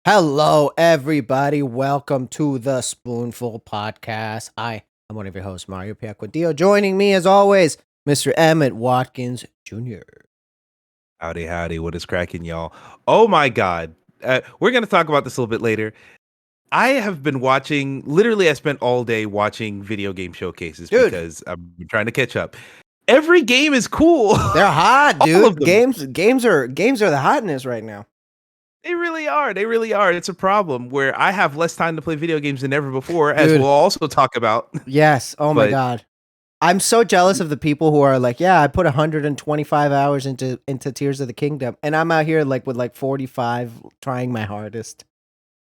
Hello, everybody. Welcome to the Spoonful podcast. I am one of your hosts, Mario Piacquadio. Joining me, as always, Mr. Emmett Watkins Jr. Howdy, howdy. What is cracking, y'all? Oh my God. We're going to talk about this a little bit later. I have been literally, I spent all day watching video game showcases because I'm trying to catch up. Every game is cool. They're hot, dude. All of them. Games are the hotness right now. They really are. They really are. It's a problem where I have less time to play video games than ever before, as we'll also talk about. Yes. Oh my God. I'm so jealous of the people who are like, yeah, I put 125 hours into Tears of the Kingdom, and I'm out here with 45 trying my hardest.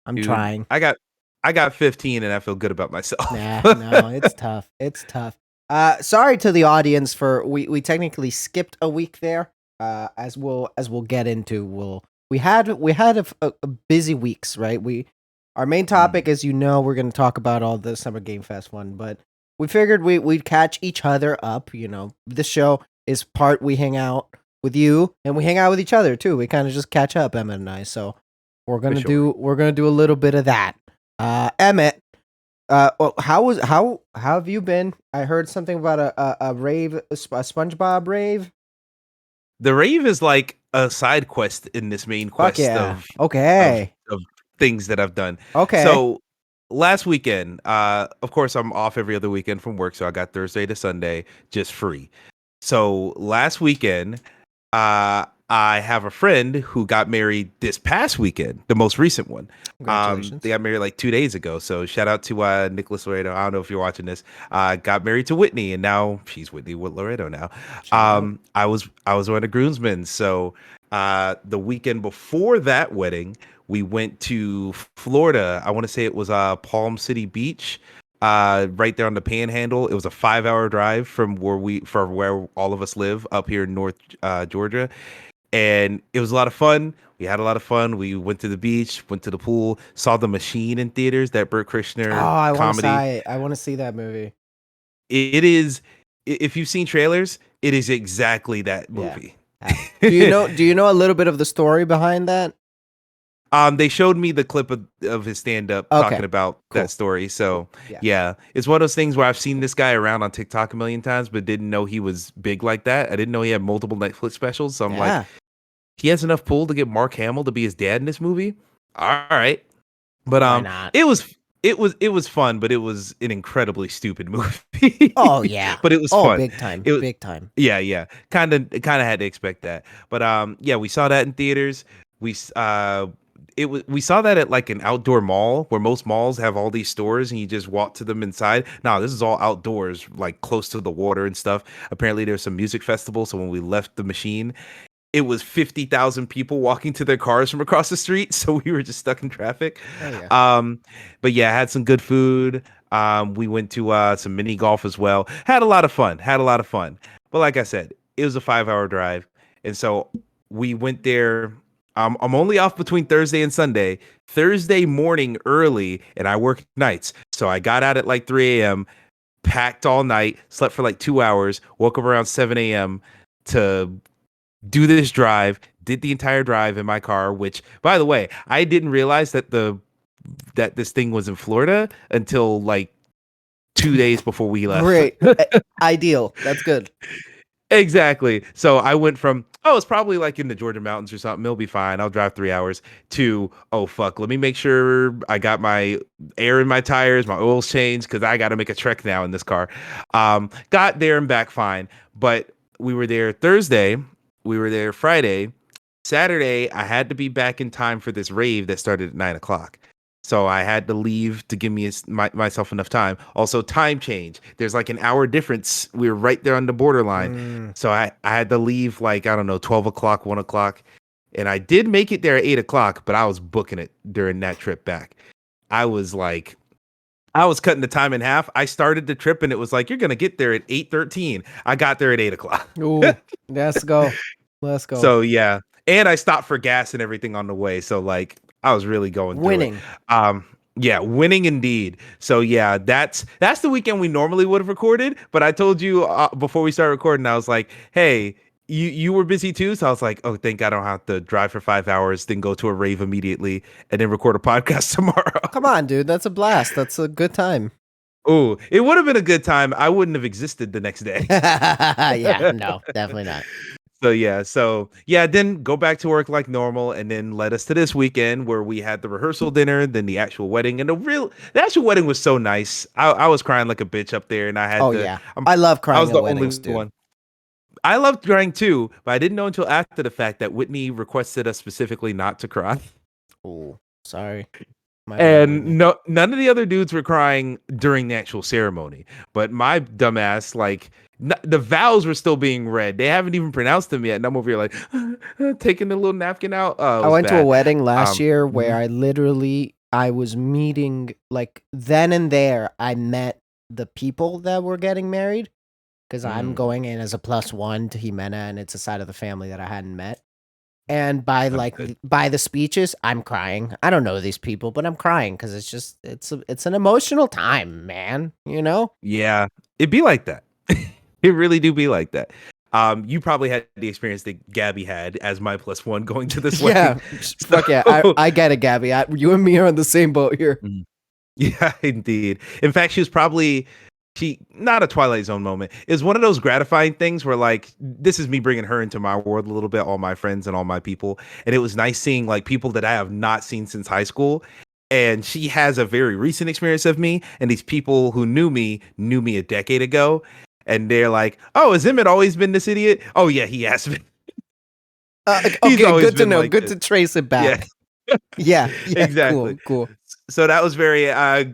I'm trying. I got 15 and I feel good about myself. No, it's tough. It's tough. Sorry to the audience for we technically skipped a week there. As we'll get into, we had a busy weeks, right? Our main topic, as you know, we're going to talk about all the Summer Game Fest one, but we figured we'd catch each other up. You know, this show is part we hang out with you and we hang out with each other too. We kind of just catch up, Emmett and I. So we're gonna do a little bit of that. Emmett, how have you been? I heard something about a rave, a SpongeBob rave. The rave is like a side quest in this main quest of things that I've done. Okay. So last weekend, of course, I'm off every other weekend from work, so I got Thursday to Sunday just free. So last weekend, I have a friend who got married this past weekend, the most recent one. They got married like 2 days ago. So shout out to Nicholas Laredo. I don't know if you're watching this. Got married to Whitney, and now she's Whitney with Laredo now. I was one of the groomsmen. So the weekend before that wedding, we went to Florida. I want to say it was Palm City Beach, right there on the Panhandle. It was a 5-hour drive from where all of us live up here in North Georgia. And it was a lot of fun. We had a lot of fun. We went to the beach, went to the pool, saw The Machine in theaters, that Burt Kreischer comedy. I want to see that movie. It is, if you've seen trailers, it is exactly that movie. Yeah. Do you know a little bit of the story behind that? They showed me the clip of his stand-up talking about that story. So yeah, it's one of those things where I've seen this guy around on TikTok a million times, but didn't know he was big like that. I didn't know he had multiple Netflix specials. So I'm like, he has enough pull to get Mark Hamill to be his dad in this movie. All right, but it was fun, but it was an incredibly stupid movie. Oh yeah, but it was fun, big time, big time. Yeah, kind of had to expect that. But yeah, we saw that in theaters. We saw that at like an outdoor mall where most malls have all these stores and you just walk to them inside. No, this is all outdoors, like close to the water and stuff. Apparently there's some music festival. So when we left the Machine, it was 50,000 people walking to their cars from across the street. So we were just stuck in traffic. Oh, yeah. But yeah, I had some good food. We went to some mini golf as well. Had a lot of fun. But like I said, it was a 5-hour drive. And so we went there. I'm only off between Thursday and Sunday. Thursday morning early, and I work nights. So I got out at like 3 a.m., packed all night, slept for like 2 hours, woke up around 7 a.m. to do this drive, did the entire drive in my car, which, by the way, I didn't realize that this thing was in Florida until like 2 days before we left. Great. Ideal. That's good. Exactly. So I went from, it's probably like in the Georgia mountains or something. It'll be fine. I'll drive 3 hours to, oh, fuck. Let me make sure I got my air in my tires, my oil's changed because I got to make a trek now in this car. Got there and back fine. But we were there Thursday. We were there Friday. Saturday, I had to be back in time for this rave that started at 9 o'clock. So I had to leave to give me myself enough time. Also, time change. There's like an hour difference. We were right there on the borderline. So I had to leave like, I don't know, 12 o'clock, 1 o'clock. And I did make it there at 8 o'clock, but I was booking it during that trip back. I was cutting the time in half. I started the trip and it was like, you're going to get there at 8:13. I got there at 8 o'clock. Ooh, let's go. Let's go. So yeah. And I stopped for gas and everything on the way. So like, I was really going through winning. Yeah, winning indeed. So yeah, that's the weekend we normally would have recorded. But I told you before we started recording, I was like, hey, you were busy too, so I was like, oh, thank God I don't have to drive for 5 hours, then go to a rave immediately, and then record a podcast tomorrow. Come on, dude. That's a blast. That's a good time. Oh, it would have been a good time. I wouldn't have existed the next day. Yeah, no, definitely not. So yeah, then go back to work like normal, and then led us to this weekend where we had the rehearsal dinner, then the actual wedding, and the actual wedding was so nice. I was crying like a bitch up there, and I had Oh to. yeah, I love I was crying at the only weddings, dude. one. I loved crying too, but I didn't know until after the fact that Whitney requested us specifically not to cry. Oh, sorry. My bad, Whitney. And no, none of the other dudes were crying during the actual ceremony. But my dumbass, like, the vows were still being read. They haven't even pronounced them yet. And I'm over here like taking the little napkin out. Oh, it I was went to a bad. wedding last year where Mhm. I was meeting, like, then and there I met the people that were getting married because I'm Mm, going in as a +1 to Jimena, and it's a side of the family that I hadn't met. And by understood. by the speeches, I'm crying. I don't know these people, but I'm crying because it's an emotional time, man. You know? Yeah, it'd be like that. It really do be like that. You probably had the experience that Gabby had as my +1 going to this wedding. Yeah, fuck yeah. So, I get it, Gabby. You and me are on the same boat here. Mhm. Yeah, indeed. In fact, she was probably she not a Twilight Zone moment. It's one of those gratifying things where like this is me bringing her into my world a little bit, all my friends and all my people, and it was nice seeing like people that I have not seen since high school. And she has a very recent experience of me, and these people who knew me a decade ago, and they're like, "Oh, has Emmett always been this idiot? Oh yeah, he has been. He's Okay, always good to been know. like Good this." to trace it Yeah. back. Yeah, yeah, Exactly. cool, cool. So that was very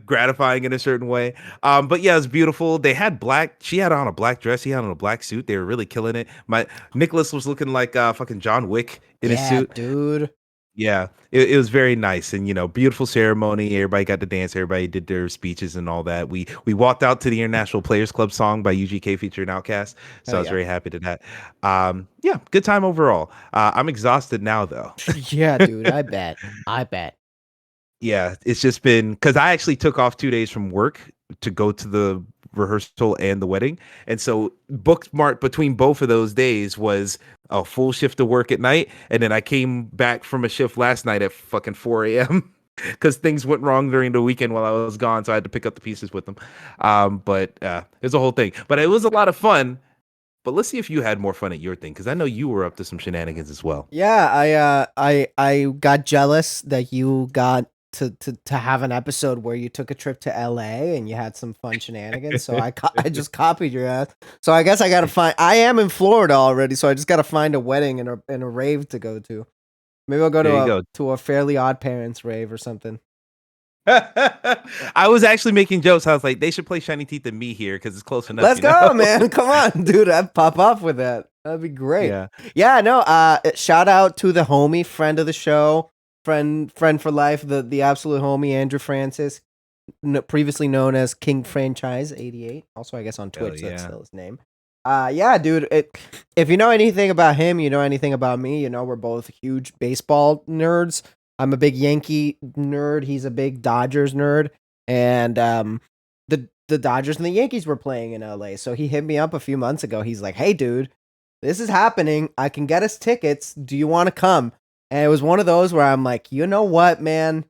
gratifying in a certain way. But yeah, it was beautiful. They had black. She had on a black dress. He had on a black suit. They were really killing it. My Nicholas was looking like fucking John Wick in his Yeah, suit. dude. Yeah, it was very nice and beautiful ceremony. Everybody got to dance. Everybody did their speeches and all that. We walked out to the International Players Club song by UGK featuring Outkast. So Hell I was yeah. very happy to that. Yeah, good time overall. I'm exhausted now though. Yeah, dude. I bet. I bet. Yeah, it's just been because I actually took off 2 days from work to go to the rehearsal and the wedding. And so bookmarked between both of those days was a full shift of work at night. And then I came back from a shift last night at fucking 4 a.m. because things went wrong during the weekend while I was gone. So I had to pick up the pieces with them. But it's a whole thing. But it was a lot of fun. But let's see if you had more fun at your thing because I know you were up to some shenanigans as well. Yeah, I got jealous that you got to have an episode where you took a trip to LA and you had some fun shenanigans. So I just copied your ass. So I guess I gotta find. I am in Florida already, so I just gotta find a wedding and a rave to go to. Maybe I'll go There you go. to a Fairly Odd Parents rave or something. I was actually making jokes. I was like, they should play Shiny Teeth and Me here because it's close enough, Let's you know? go, man. Come on, dude. I'd pop off with that. That'd be great. Yeah. Yeah, no, shout out to the homie, friend of the show, friend for life, the absolute homie, Andrew Francis, previously known as King Franchise 88. Also, I guess on Hell Twitch, that's yeah. still his name. Yeah, dude. If you know anything about him, you know anything about me. You know we're both huge baseball nerds. I'm a big Yankee nerd. He's a big Dodgers nerd, and the Dodgers and the Yankees were playing in LA. So he hit me up a few months ago. He's like, "Hey, dude, this is happening. I can get us tickets. Do you want to come?" And it was one of those where I'm like, you know what, man?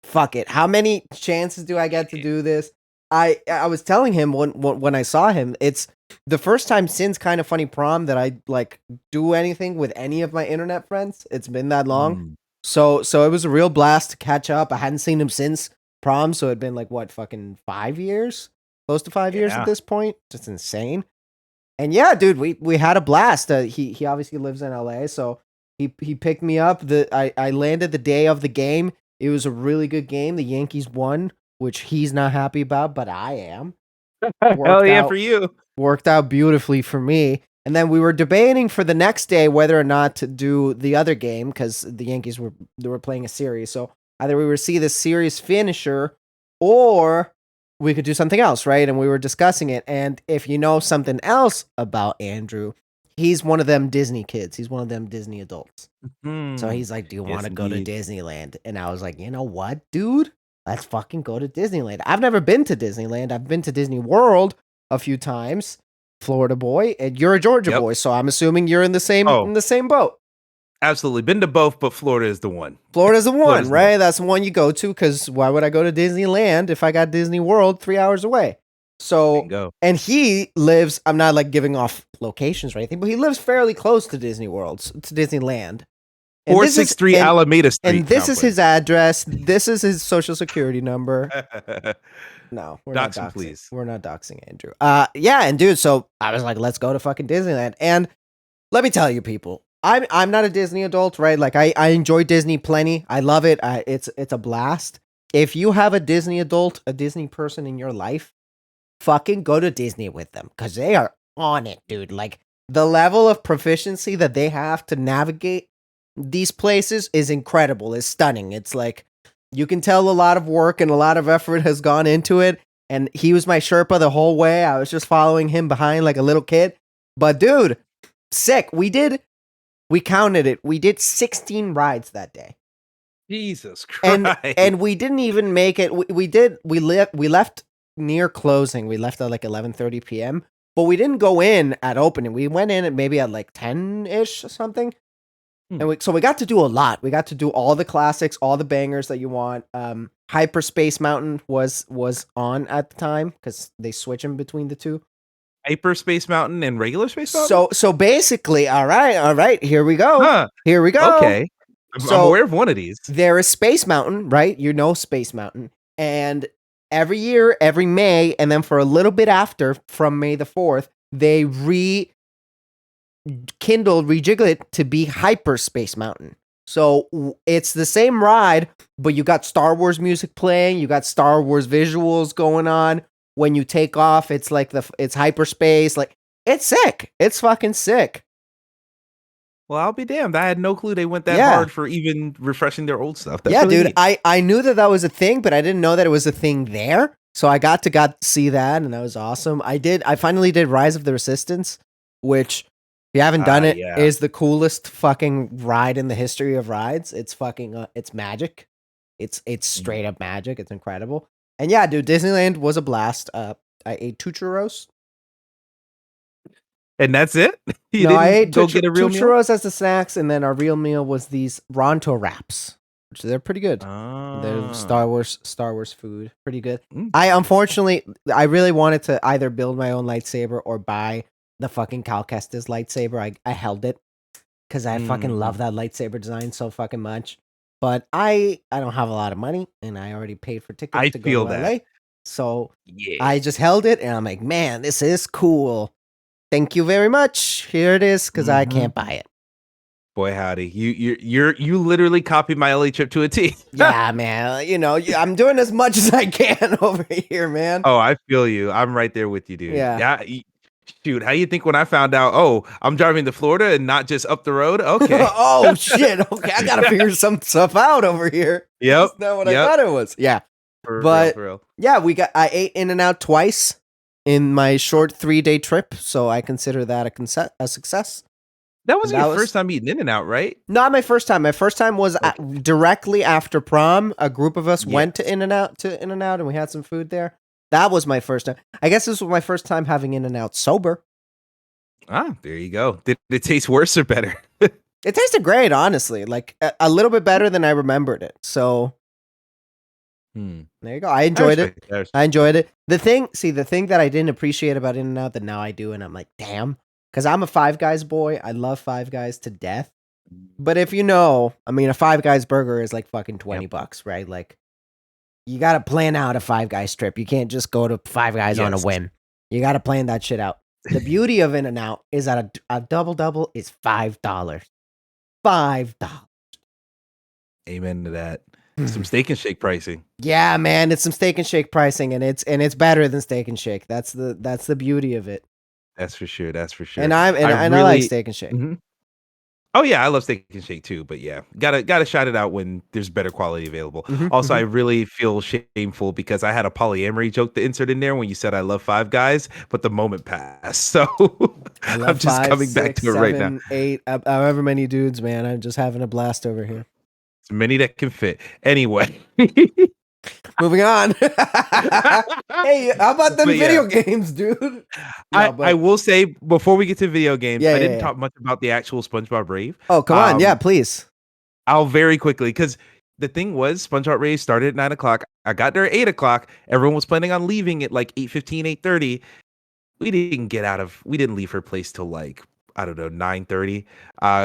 Fuck it. How many chances do I get to do this? I was telling him when I saw him, it's the first time since Kind of Funny Prom that I like do anything with any of my internet friends. It's been that long. Mm, So it was a real blast to catch up. I hadn't seen him since prom, so it'd been like what, fucking 5 years? Close to 5 years at yeah. this point. Just insane. And yeah, dude, we had a blast. He obviously lives in LA, so he picked me up. I landed the day of the game. It was a really good game. The Yankees won, which he's not happy about, but I am. Hell Worked yeah for out you. worked out beautifully for me. And then we were debating for the next day whether or not to do the other game because the Yankees were playing a series. So either we would see the series finisher or we could do something else, right? And we were discussing it. And if you know something else about Andrew, he's one of them Disney kids. He's one of them Disney adults. So Hmm. he's like, "Do you want Yes, to go to indeed. Disneyland?" And I was like, "You know what, dude? Let's fucking go to Disneyland." I've never been to Disneyland. I've been to Disney World a few times. Florida boy, and you're a Georgia Yep. boy, so I'm assuming you're in the same boat. Absolutely. Been to both, but Florida is the one. Florida's the one, Florida's the one. right? That's the one you go to, because why would I go to Disneyland if I got Disney World 3 hours away? So, Bingo. and he lives, I'm not like giving off locations or anything, but he lives fairly close to Disney World, to Disneyland. And 463 Alameda Street. And this is his address. This is his social security number. No, we're not doxing. Please. We're not doxing Andrew. Yeah, and dude, so I was like, let's go to fucking Disneyland. And let me tell you, people, I'm not a Disney adult, right? Like I enjoy Disney plenty. I love it. It's a blast. If you have a Disney adult, a Disney person in your life, fucking go to Disney with them, because they are on it, dude. Like the level of proficiency that they have to navigate these places is incredible. It's stunning. It's like you can tell a lot of work and a lot of effort has gone into it. And he was my Sherpa the whole way. I was just following him behind like a little kid. But dude, sick. We counted it. We did 16 rides that day. Jesus Christ. And we didn't even make it. We left near closing. We left at like 11:30 p.m. But we didn't go in at opening. We went in at maybe at like 10-ish or something. And so we got to do a lot. We got to do all the classics, all the bangers that you want. Hyperspace Mountain was on at the time, because they switch them between the two. Hyperspace Mountain and regular Space Mountain? So basically, all right, here we go. Huh. Here we go. Okay. I'm aware of one of these. There is Space Mountain, right? You know Space Mountain. And every year, every May, and then for a little bit after, from May the 4th, they rejiggle it to be Hyperspace Mountain. So it's the same ride, but you got Star Wars music playing, you got Star Wars visuals going on. When you take off, it's like it's hyperspace. Like, it's sick. It's fucking sick. Well, I'll be damned. I had no clue they went that hard for even refreshing their old stuff. That's really dude. Neat. I knew that was a thing, but I didn't know that it was a thing there. So I got to see that, and that was awesome. I finally did Rise of the Resistance, which, if you haven't done it, is the coolest fucking ride in the history of rides. It's fucking it's magic. It's straight up magic. It's incredible. And yeah, dude, Disneyland was a blast. I ate 2 churros. And that's it? I ate two churros as the snacks, and then our real meal was these Ronto wraps, which they're pretty good. They're Star Wars food. Pretty good. I really wanted to either build my own lightsaber or buy the fucking Cal Kestis lightsaber. I held it because I fucking love that lightsaber design so fucking much. But I don't have a lot of money, and I already paid for tickets to go to LA. So I just held it, and I'm like, man, this is cool. Thank you very much. Here it is, because I can't buy it. Boy, howdy. You literally copied my LA trip to a T. Yeah, man. I'm doing as much as I can over here, man. Oh, I feel you. I'm right there with you, dude. Yeah. Shoot, how you think when I found out, I'm driving to Florida and not just up the road? Okay. Oh, shit. Okay, I got to figure some stuff out over here. Yep. That's not what I thought it was. Yeah. For real. Yeah, I ate In-N-Out twice in my short 3-day trip, so I consider that a success. That wasn't your first time eating In-N-Out, right? Not my first time. My first time was directly after prom. A group of us went to In-N-Out, and we had some food there. That was my first time. I guess this was my first time having In-N-Out sober. Ah, there you go. Did it taste worse or better? It tasted great, honestly. Like a little bit better than I remembered it. So there you go. I enjoyed it. I enjoyed it. The thing that I didn't appreciate about In-N-Out that now I do, and I'm like, damn, because I'm a Five Guys boy. I love Five Guys to death. But if you know, a Five Guys burger is like fucking $20, right? Like, you got to plan out a Five Guys trip. You can't just go to Five Guys on a whim. You got to plan that shit out. The beauty of In-N-Out is that a double is $5. $5. Amen to that. Some Steak and Shake pricing. Yeah, man, it's some Steak and Shake pricing, and it's better than Steak and Shake. That's the beauty of it. That's for sure. And I like Steak and Shake. Mm-hmm. Oh yeah, I love Steak and Shake too. But yeah, gotta shout it out when there's better quality available. Also, I really feel shameful because I had a polyamory joke to insert in there when you said I love Five Guys, but the moment passed. So I'm just coming back to it right now. 8, however many dudes, man. I'm just having a blast over here. As many that can fit. Anyway. Moving on. Hey, how about them But yeah. video games, dude? No, I but will say before we get to video games, yeah, I yeah, didn't yeah. talk much about the actual SpongeBob rave. Oh, come on. Yeah, please. I'll very quickly because the thing was SpongeBob rave started at 9 o'clock. I got there at 8 o'clock. Everyone was planning on leaving at like 8:15, 8:30. We didn't leave her place till like I don't know 9:30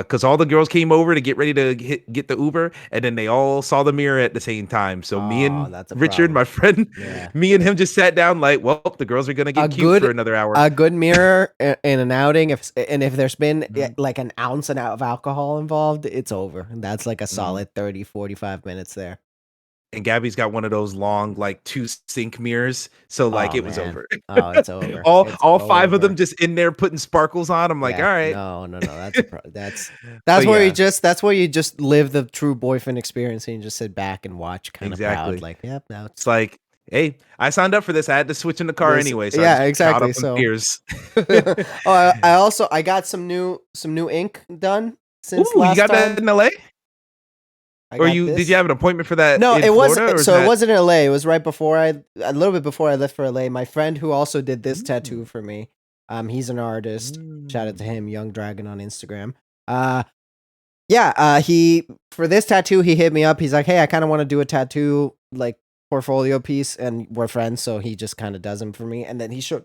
because all the girls came over to get ready to get the Uber, and then they all saw the mirror at the same time. So me Oh, and that's a Richard, problem. my friend, Yeah. me and him just sat down like, well, the girls are gonna A get cute for good another hour. a good mirror in an outing, if there's been Mhm, like an ounce and out of alcohol involved, it's over. That's like a mhm. solid 30, 45 minutes there. And Gabby's got one of those long like two sink mirrors, so like Oh it was man. over. Oh, it's over. all It's all five of them over. just in there putting sparkles on. I'm like, Yeah. all right. No, no, no. That's a that's But yeah, that's where you just live the true boyfriend experience and you just sit back and watch kind of proud exactly. like, yep, now It's it's like, hey, I signed up for this. I had to switch in the car this. anyway, so I Yeah, just piled up exactly. on So tears. oh, I also I got some new ink done since Ooh, you last got that time. in LA? I Or got you did you this. have an appointment for that No, in it was Florida, or is so it that wasn't in LA. It was right before a little bit before I left for LA. My friend who also did this tattoo Mm, for me. He's an artist. Shout out to mm. him, Young Dragon on Instagram. Uh yeah, he for this tattoo he hit me up. He's like, "Hey, I kind of want to do a tattoo like portfolio piece and we're friends, so he just kind of does them for me." And then he showed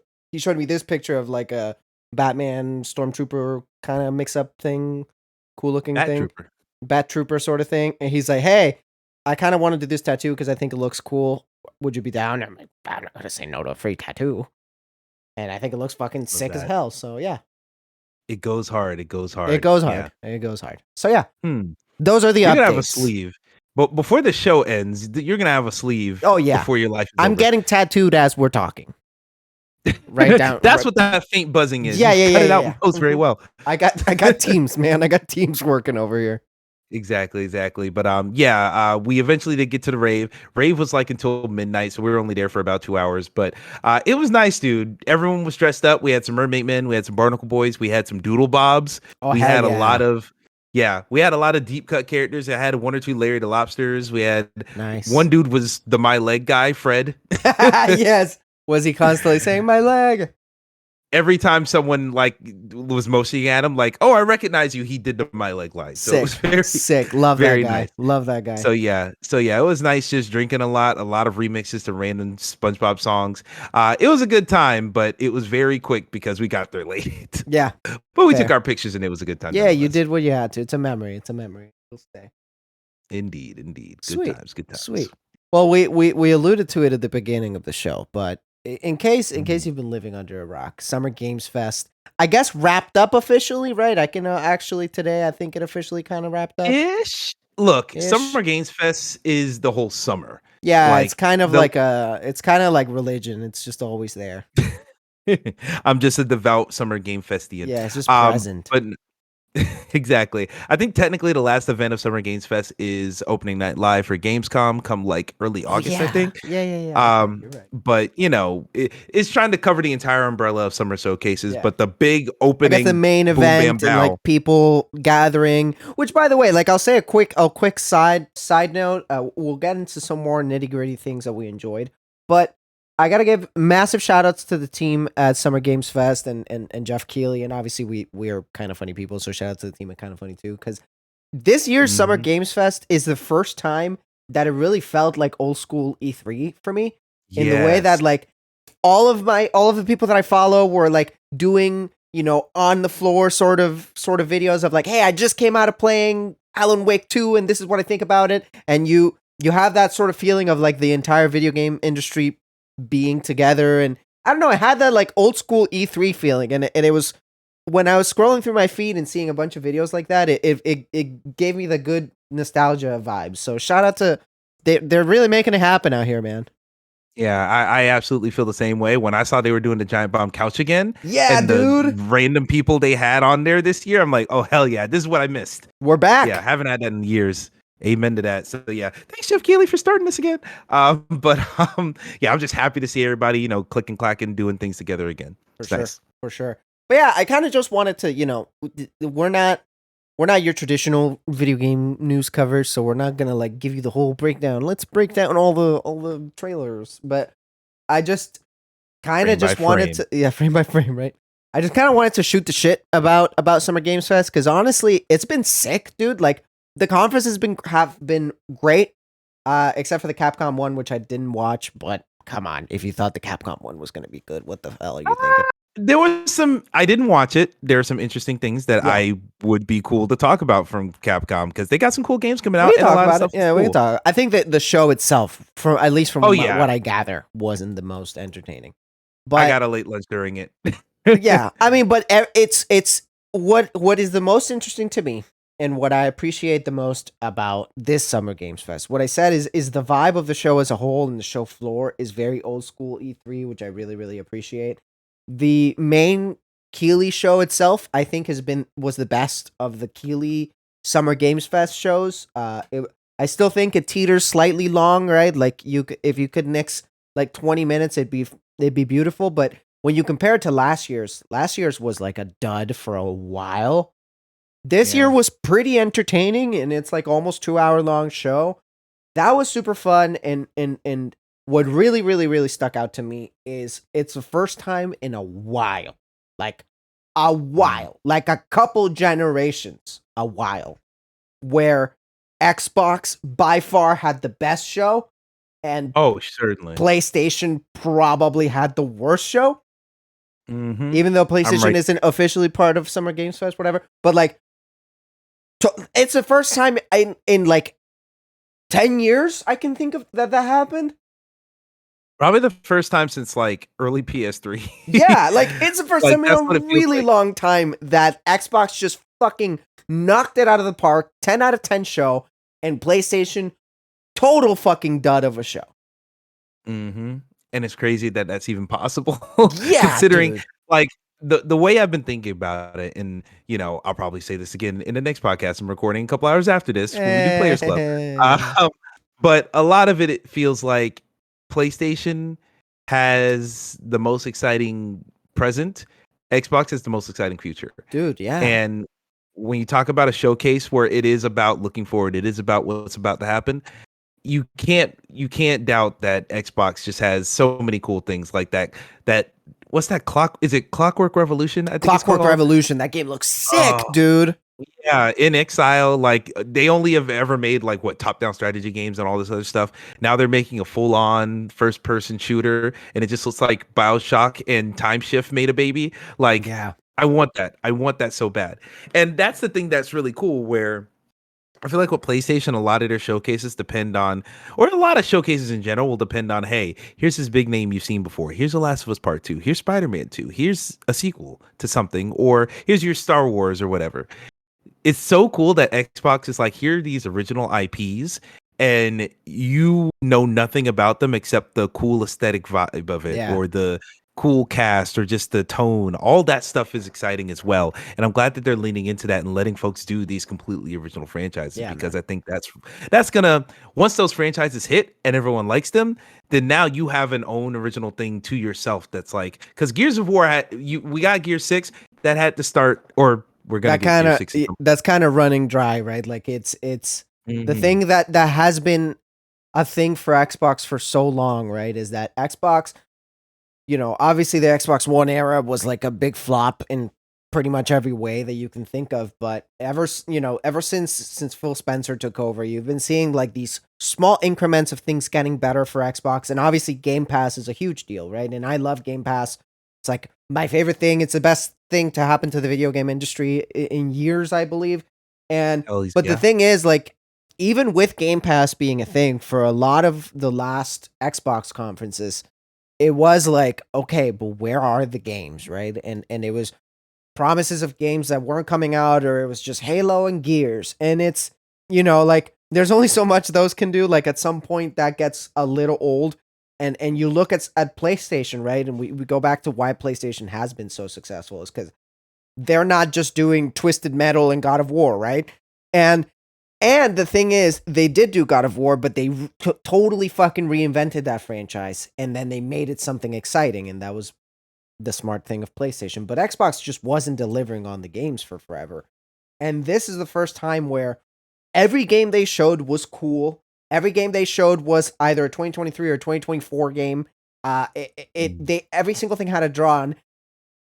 me this picture of like a Batman stormtrooper kind of mix up thing, cool looking Bat thing, Trooper? bat trooper sort of thing. And he's like, "Hey, I kind of want to do this tattoo because I think it looks cool. Would you be down?" I'm like, "I'm not gonna say no to a free tattoo." And I think it looks fucking Love sick as that. hell. So yeah, It goes hard. It goes it hard. goes Yeah. hard. It goes hard. So yeah, Hmm. those are the You're gonna have a updates. sleeve. But before the show ends, you're gonna have a sleeve Oh yeah, before your life is I'm over. getting tattooed as we're talking. Right down. That's Right. what that faint buzzing is. Yeah, You yeah, yeah, cut it yeah, out yeah. most very well. I got teams, man. I got teams working over here. Exactly, exactly. But yeah, we eventually did get to the rave. Rave was like until midnight, so we were only there for about 2 hours. But it was nice, dude. Everyone was dressed up. We had some mermaid men, we had some barnacle boys, we had some doodle bobs. Oh We hell had a lot yeah, of we had a lot of deep cut characters. I had one or two Larry the Lobsters. We had one nice. dude was the my leg guy, Fred. Yes. Was he constantly saying my leg? Every time someone like was motioning at him, like, "Oh, I recognize you," he did the my leg line. So it was Sick, very, sick. Love that very guy. nice. Love that guy. So yeah, it was nice just drinking a lot of remixes to random SpongeBob songs. It was a good time, but it was very quick because we got there late. Yeah, But we took fair. our pictures and it was a good time Yeah, you nonetheless. did what you had to. It's a memory. It's a memory. It'll stay. Indeed, indeed. Good Sweet, times, good times. sweet. Well, we alluded to it at the beginning of the show, but in case Mhm. you've been living under a rock, Summer Games Fest, I guess wrapped up officially, right? I can actually today, I think it officially kind of wrapped up Ish. Look, ish. Summer Games Fest is the whole summer. Yeah, Like it's kind of like religion. It's just always there. I'm just a devout Summer Game Festian. Yeah, it's just present. But exactly. I think technically the last event of Summer Games Fest is opening night live for Gamescom come like early Oh August, I yeah, think. yeah, yeah, yeah. You're right. You're right. But it's trying to cover the entire umbrella of summer showcases, Yeah. but the big I guess the opening main boom bam event and like bow. people gathering. Which, by the way, like I'll say a quick side note. We'll get into some more nitty gritty things that we enjoyed, but I gotta give massive shout outs to the team at Summer Games Fest and Jeff Keighley, and obviously we are kind of funny people, so shout out to the team at Kind of Funny too, because this year's Summer Mhm. Games Fest is the first time that it really felt like old school E3 for me in the way Yes. that like all of the people that I follow were like doing, on the floor sort of videos of like, hey, I just came out of playing Alan Wake 2 and this is what I think about it. And you have that sort of feeling of like the entire video game industry being together. And I don't know, I had that like old school E3 feeling, and it was when I was scrolling through my feed and seeing a bunch of videos like that, it gave me the good nostalgia vibes. So shout out to they're really making it happen out here, man. Yeah, I absolutely feel the same way. When I saw they were doing the Giant Bomb Couch again Yeah, and the dude. random people they had on there this year, I'm like, oh hell yeah, this is what I missed. We're Yeah, back. haven't had that in years. Amen to that. So yeah, thanks Jeff Keighley for starting this again. But yeah, I'm just happy to see everybody, click and clacking, doing things together again. For It's sure. nice. For sure. But yeah, I kind of just wanted to, we're not we're not your traditional video game news covers, so we're not gonna like give you the whole breakdown. Let's break down all the trailers. But I just kind of Frame by just wanted frame. to, yeah, frame by frame, right? I just kind of wanted to shoot the shit about Summer Games Fest because honestly, it's been sick, dude. Like the conference have been great, except for the Capcom one, which I didn't watch. But come on, if you thought the Capcom one was gonna be good, what the hell are you thinking? There was some. I didn't watch it. There are some interesting things that Yeah, I would be cool to talk about from Capcom because they got some cool games coming we out can and a talk lot of about it. stuff is Yeah, we can cool. talk. I think that the show itself, from at least Oh from yeah, what I gather, wasn't the most entertaining. I But got a late lunch during it. yeah, I mean, but it's what is the most interesting to me, and what I appreciate the most about this Summer Games Fest. What I said is the vibe of the show as a whole and the show floor is very old school E3, which I really appreciate. The main Keeley show itself, I think, was the best of the Keeley Summer Games Fest shows. I still think it teeters slightly long, right? Like if you could nix like 20 minutes, it'd be beautiful. But when you compare it to last year's was like a dud for a while. This year Yeah. was pretty entertaining, and it's like almost 2 hour long show. That was super fun, and what really stuck out to me is it's the first time in a while, like a Mm. while, like a couple generations, a while, where Xbox by far had the best show, and Oh, certainly. PlayStation probably had the worst show. Mm-hmm. Even though I'm PlayStation right. isn't officially part of Summer Games Fest, whatever. But like, it's the first time in like 10 years I can think of that happened. Probably the first time since like early PS3. Yeah, like it's the first Like time in that's a what it feels really like. long time that Xbox just fucking knocked it out of the park. 10 out of 10 show, and PlayStation total fucking dud of a show. Mm-hmm. And it's crazy that that's even possible, Yeah, considering dude. like the way I've been thinking about it, and I'll probably say this again in the next podcast. I'm recording a couple hours after this when we do Players Club. Eh. Um, but a lot of it feels like PlayStation has the most exciting present. Xbox has the most exciting future. Dude, yeah. And when you talk about a showcase where it is about looking forward, it is about what's about to happen, you can't doubt that Xbox just has so many cool things like that. That what's that clock? Is it Clockwork Revolution? I think it's Clockwork called. Revolution. That game looks sick, Oh dude. yeah, In Exile. Like they only have ever made like what top-down strategy games and all this other stuff. Now they're making a full-on first-person shooter, and it just looks like BioShock and Time Shift made a baby. Like Yeah. I want that. I want that so bad. And that's the thing that's really cool where I feel like with PlayStation, a lot of their showcases depend on, or a lot of showcases in general will depend on, hey, here's this big name you've seen before. Here's The Last of Us Part 2. Here's Spider-Man 2. Here's a sequel to something, or here's your Star Wars or whatever. It's so cool that Xbox is like, here are these original IPs, and you know nothing about them except the cool aesthetic vibe of it, Yeah. or the cool cast, or just the tone. All that stuff is exciting as well. And I'm glad that they're leaning into that and letting folks do these completely original franchises Yeah, because man. I think that's gonna once those franchises hit and everyone likes them, then now you have an own original thing to yourself that's like because Gears of War we got Gear 6 that had to start or we're gonna That get kind Gear of 6 at some that's kind of running dry, right? Like it's the Mhm. thing that has been a thing for Xbox for so long, right? Is that Xbox, obviously the Xbox One era was like a big flop in pretty much every way that you can think of, but ever since Phil Spencer took over, you've been seeing like these small increments of things getting better for Xbox, and obviously Game Pass is a huge deal, right? And I love Game Pass. It's like my favorite thing. It's the best thing to happen to the video game industry in years, I believe. And Hell, he's- but the yeah. thing is, like, even with Game Pass being a thing for a lot of the last Xbox conferences, it was like, okay, but where are the games, right? And it was promises of games that weren't coming out, or it was just Halo and Gears. And it's, like there's only so much those can do. Like at some point that gets a little old. And you look at PlayStation, right? And we go back to why PlayStation has been so successful is because they're not just doing Twisted Metal and God of War, right? And the thing is, they did do God of War, but they totally fucking reinvented that franchise, and then they made it something exciting, and that was the smart thing of PlayStation. But Xbox just wasn't delivering on the games for forever. And this is the first time where every game they showed was cool. Every game they showed was either a 2023 or 2024 game. They every single thing had a draw on.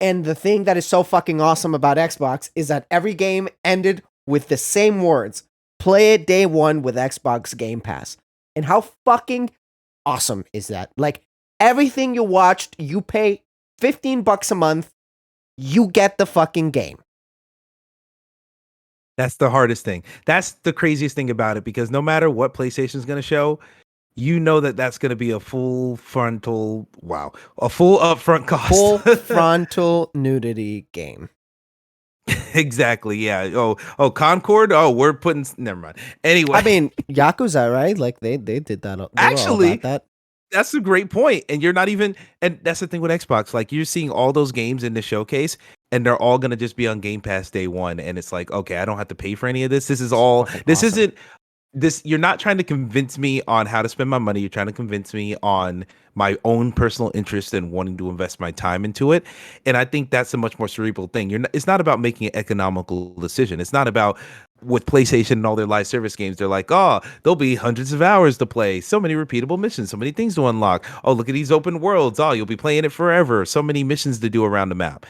And the thing that is so fucking awesome about Xbox is that every game ended with the same words: "Play it day one with Xbox Game Pass." And how fucking awesome is that? Like, everything you watched, you pay $15 a month, you get the fucking game. That's the hardest thing. That's the craziest thing about it, because no matter what PlayStation's going to show, you know that that's going to be a full upfront cost. Full frontal nudity game. Exactly. Yeah. Oh, Concord. Oh, we're putting. Never mind. Anyway, I mean, Yakuza, right? Like they did that. They were all actually, about that. that's a great point. And you're not even. And that's the thing with Xbox. Like, you're seeing all those games in the showcase, and they're all gonna just be on Game Pass day one. And it's like, okay, I don't have to pay for any of this. This is all. This awesome. isn't. This, you're not trying to convince me on how to spend my money. You're trying to convince me on my own personal interest and wanting to invest my time into it. And I think that's a much more cerebral thing. It's not about making an economical decision. It's not about, with PlayStation and all their live service games, they're like, oh, there'll be hundreds of hours to play, so many repeatable missions, so many things to unlock. Oh, look at these open worlds. Oh, you'll be playing it forever. So many missions to do around the map.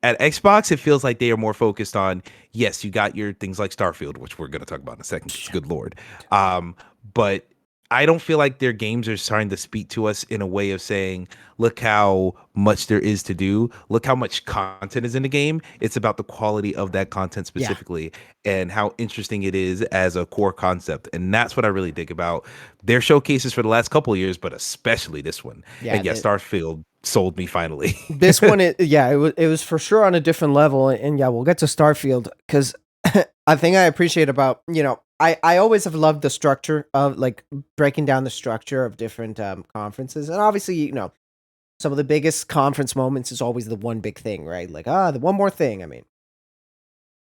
At Xbox, it feels like they are more focused on, yes, you got your things like Starfield, which we're going to talk about in a second. Good Lord. But I don't feel like their games are trying to speak to us in a way of saying, look how much there is to do. Look how much content is in the game. It's about the quality of that content specifically, and how interesting it is as a core concept. And that's what I really dig about their showcases for the last couple of years, but especially this one. Yeah, and Starfield sold me finally. This one, it was for sure on a different level. And yeah, we'll get to Starfield, because I think I appreciate about, I always have loved the structure of, like, breaking down the structure of different conferences. And obviously, some of the biggest conference moments is always the one big thing, right? Like, the one more thing, I mean.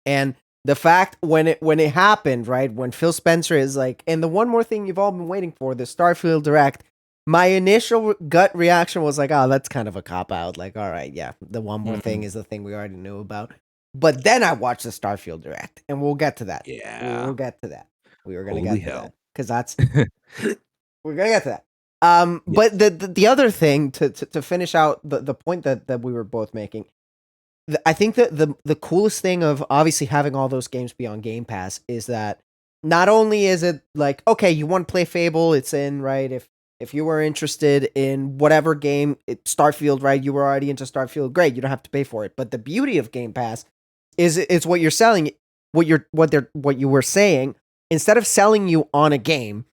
And the fact when it happened, right, when Phil Spencer is like, and the one more thing you've all been waiting for, the Starfield Direct, my initial gut reaction was like, oh, that's kind of a cop out. Like, all right, yeah, the one more thing is the thing we already knew about. But then I watched the Starfield Direct, and we'll get to that. Yeah. We'll get to that. We were gonna Holy get to hell. that, because that's we're gonna get to that. But the other thing, to finish out the point that we were both making, I think that the coolest thing of obviously having all those games be on Game Pass is that not only is it like, okay, you want to play Fable, it's in, right? If you were interested in whatever game, Starfield, right? You were already into Starfield, great, you don't have to pay for it. But the beauty of Game Pass is it's what you're selling, what you were saying. Instead of selling you on a game,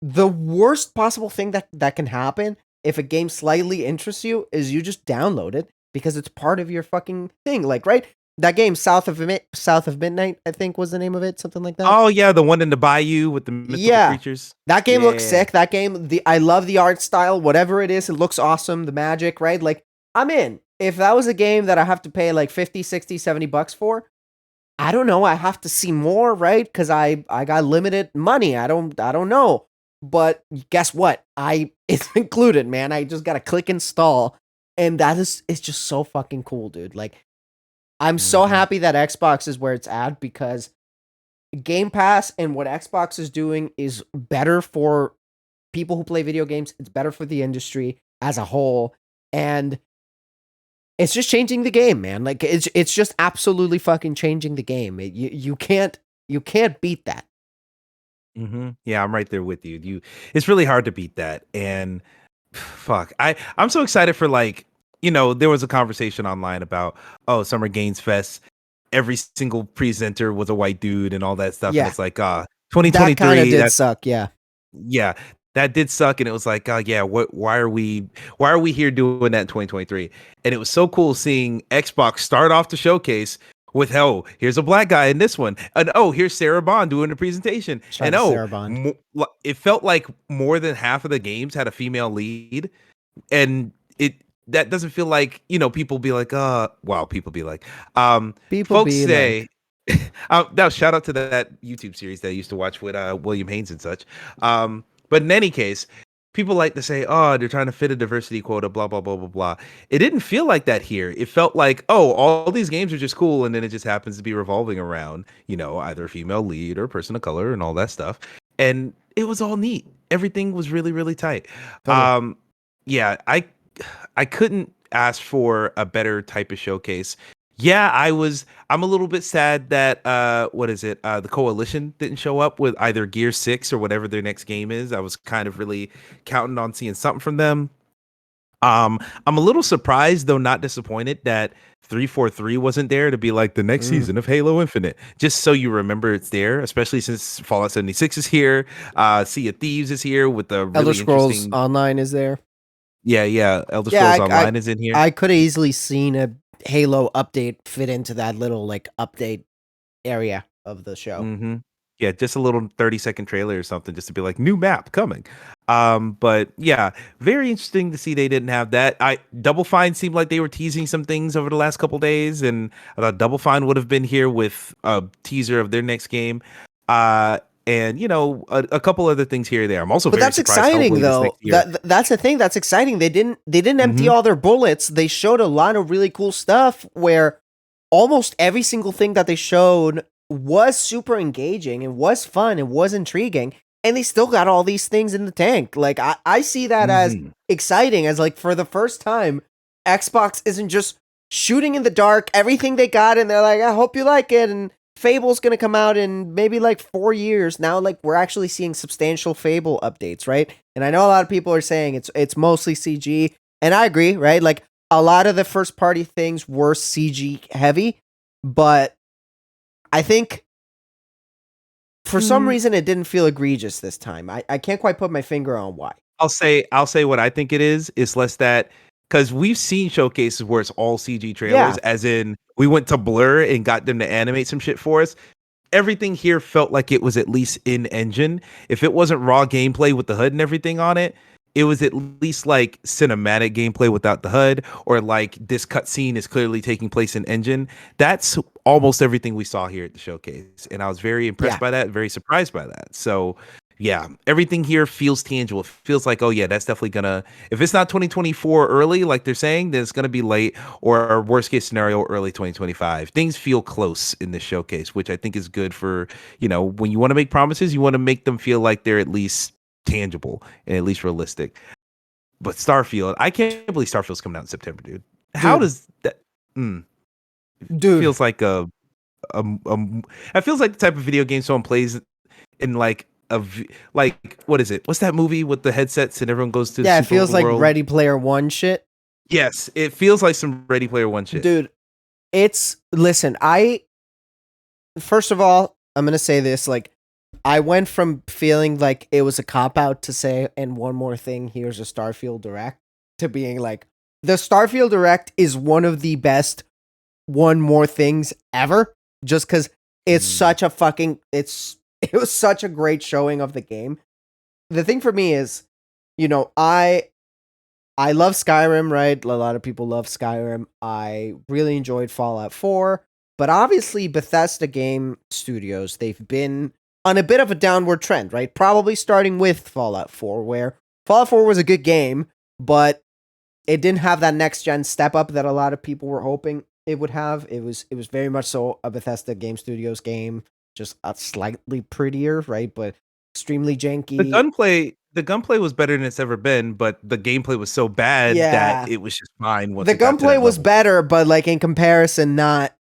the worst possible thing that can happen if a game slightly interests you is you just download it because it's part of your fucking thing. Like, right? That game, South of Midnight, I think was the name of it, something like that. Oh yeah, the one in the bayou with the mythical creatures. That game looks sick. That game, I love the art style. Whatever it is, it looks awesome. The magic, right? Like, I'm in. If that was a game that I have to pay like 50, 60, 70 bucks for, I don't know. I have to see more, right? Because I got limited money. I don't know. But guess what? It's included, man. I just gotta click install, and it's just so fucking cool, dude. Like, I'm so happy that Xbox is where it's at, because Game Pass and what Xbox is doing is better for people who play video games. It's better for the industry as a whole, and it's just changing the game, man. Like, it's just absolutely fucking changing the game. You can't beat that. Yeah, I'm right there with you. It's really hard to beat that. And fuck, I'm so excited for, like, there was a conversation online about, oh, Summer Games Fest, every single presenter was a white dude and all that stuff. Yeah. And it's like, 2023, that kind of did suck. Yeah, that did suck. And it was like, why are we here doing that in 2023? And it was so cool seeing Xbox start off the showcase with, oh, here's a black guy in this one, and oh, here's Sarah Bond doing a presentation. Shout out to Sarah Bond. It felt like more than half of the games had a female lead, and that doesn't feel like, people be like, people be like, folks say, now shout out to that YouTube series that I used to watch with William Haynes and such. But in any case, people like to say, "Oh, they're trying to fit a diversity quota," blah blah blah blah blah. It didn't feel like that here. It felt like, oh, all these games are just cool, and then it just happens to be revolving around, either a female lead or a person of color and all that stuff. And it was all neat. Everything was really really tight. Totally. Yeah, I couldn't ask for a better type of showcase. Yeah, I'm a little bit sad that what is it? The Coalition didn't show up with either Gear 6 or whatever their next game is. I was kind of really counting on seeing something from them. I'm a little surprised though not disappointed that 343 wasn't there to be like the next season of Halo Infinite. Just so you remember it's there, especially since Fallout 76 is here, Sea of Thieves is here with the really Elder Scrolls interesting Online is there. Yeah, Elder Yeah, Scrolls Online is in here. I could have easily seen a Halo update fit into that little like update area of the show. Mm-hmm. Yeah, just a little 30-second trailer or something just to be like, new map coming. But yeah, very interesting to see they didn't have that. Double Fine seemed like they were teasing some things over the last couple days, and I thought Double Fine would have been here with a teaser of their next game. And a couple other things here or there. I'm also But very that's surprised. exciting though. Year, That's the thing. That's exciting. They didn't empty all their bullets. They showed a lot of really cool stuff where almost every single thing that they showed was super engaging and was fun and was intriguing, and they still got all these things in the tank. Like I see that as exciting, as like for the first time, Xbox isn't just shooting in the dark everything they got, and they're like, I hope you like it, and Fable's gonna come out in maybe like 4 years. Now, like we're actually seeing substantial Fable updates, right? And I know a lot of people are saying it's mostly CG, and I agree, right? Like a lot of the first party things were CG heavy, but I think for some reason it didn't feel egregious this time. I can't quite put my finger on why. I'll say what I think it is. It's less that because we've seen showcases where it's all CG trailers, as in we went to Blur and got them to animate some shit for us. Everything here felt like it was at least in engine. If it wasn't raw gameplay with the HUD and everything on it, it was at least like cinematic gameplay without the HUD, or like this cutscene is clearly taking place in engine. That's almost everything we saw here at the showcase, and I was very impressed by that, very surprised by that. So yeah, everything here feels tangible. It feels like, oh yeah, that's definitely gonna, if it's not 2024 early like they're saying, then it's gonna be late, or worst case scenario early 2025. Things feel close in this showcase, which I think is good for, when you want to make promises, you want to make them feel like they're at least tangible and at least realistic. But Starfield, I can't believe Starfield's coming out in September, dude. How does that dude, feels like it feels like the type of video game someone plays in like like what is it? What's that movie with the headsets and everyone goes to? Yeah, the it feels like world? Ready Player One shit. Yes, it feels like some Ready Player One shit, dude. Listen. First of all, I'm gonna say this. Like, I went from feeling like it was a cop out to say, and one more thing, here's a Starfield Direct, to being like, the Starfield Direct is one of the best one more things ever, just because it's such a fucking it was such a great showing of the game. The thing for me is, I love Skyrim, right? A lot of people love Skyrim. I really enjoyed Fallout 4, but obviously Bethesda Game Studios, they've been on a bit of a downward trend, right? Probably starting with Fallout 4, where Fallout 4 was a good game, but it didn't have that next gen step up that a lot of people were hoping it would have. It was very much so a Bethesda Game Studios game, just a slightly prettier, right? But extremely janky. The gunplay was better than it's ever been, but the gameplay was so bad that it was just fine. The gunplay was better, but like in comparison, not.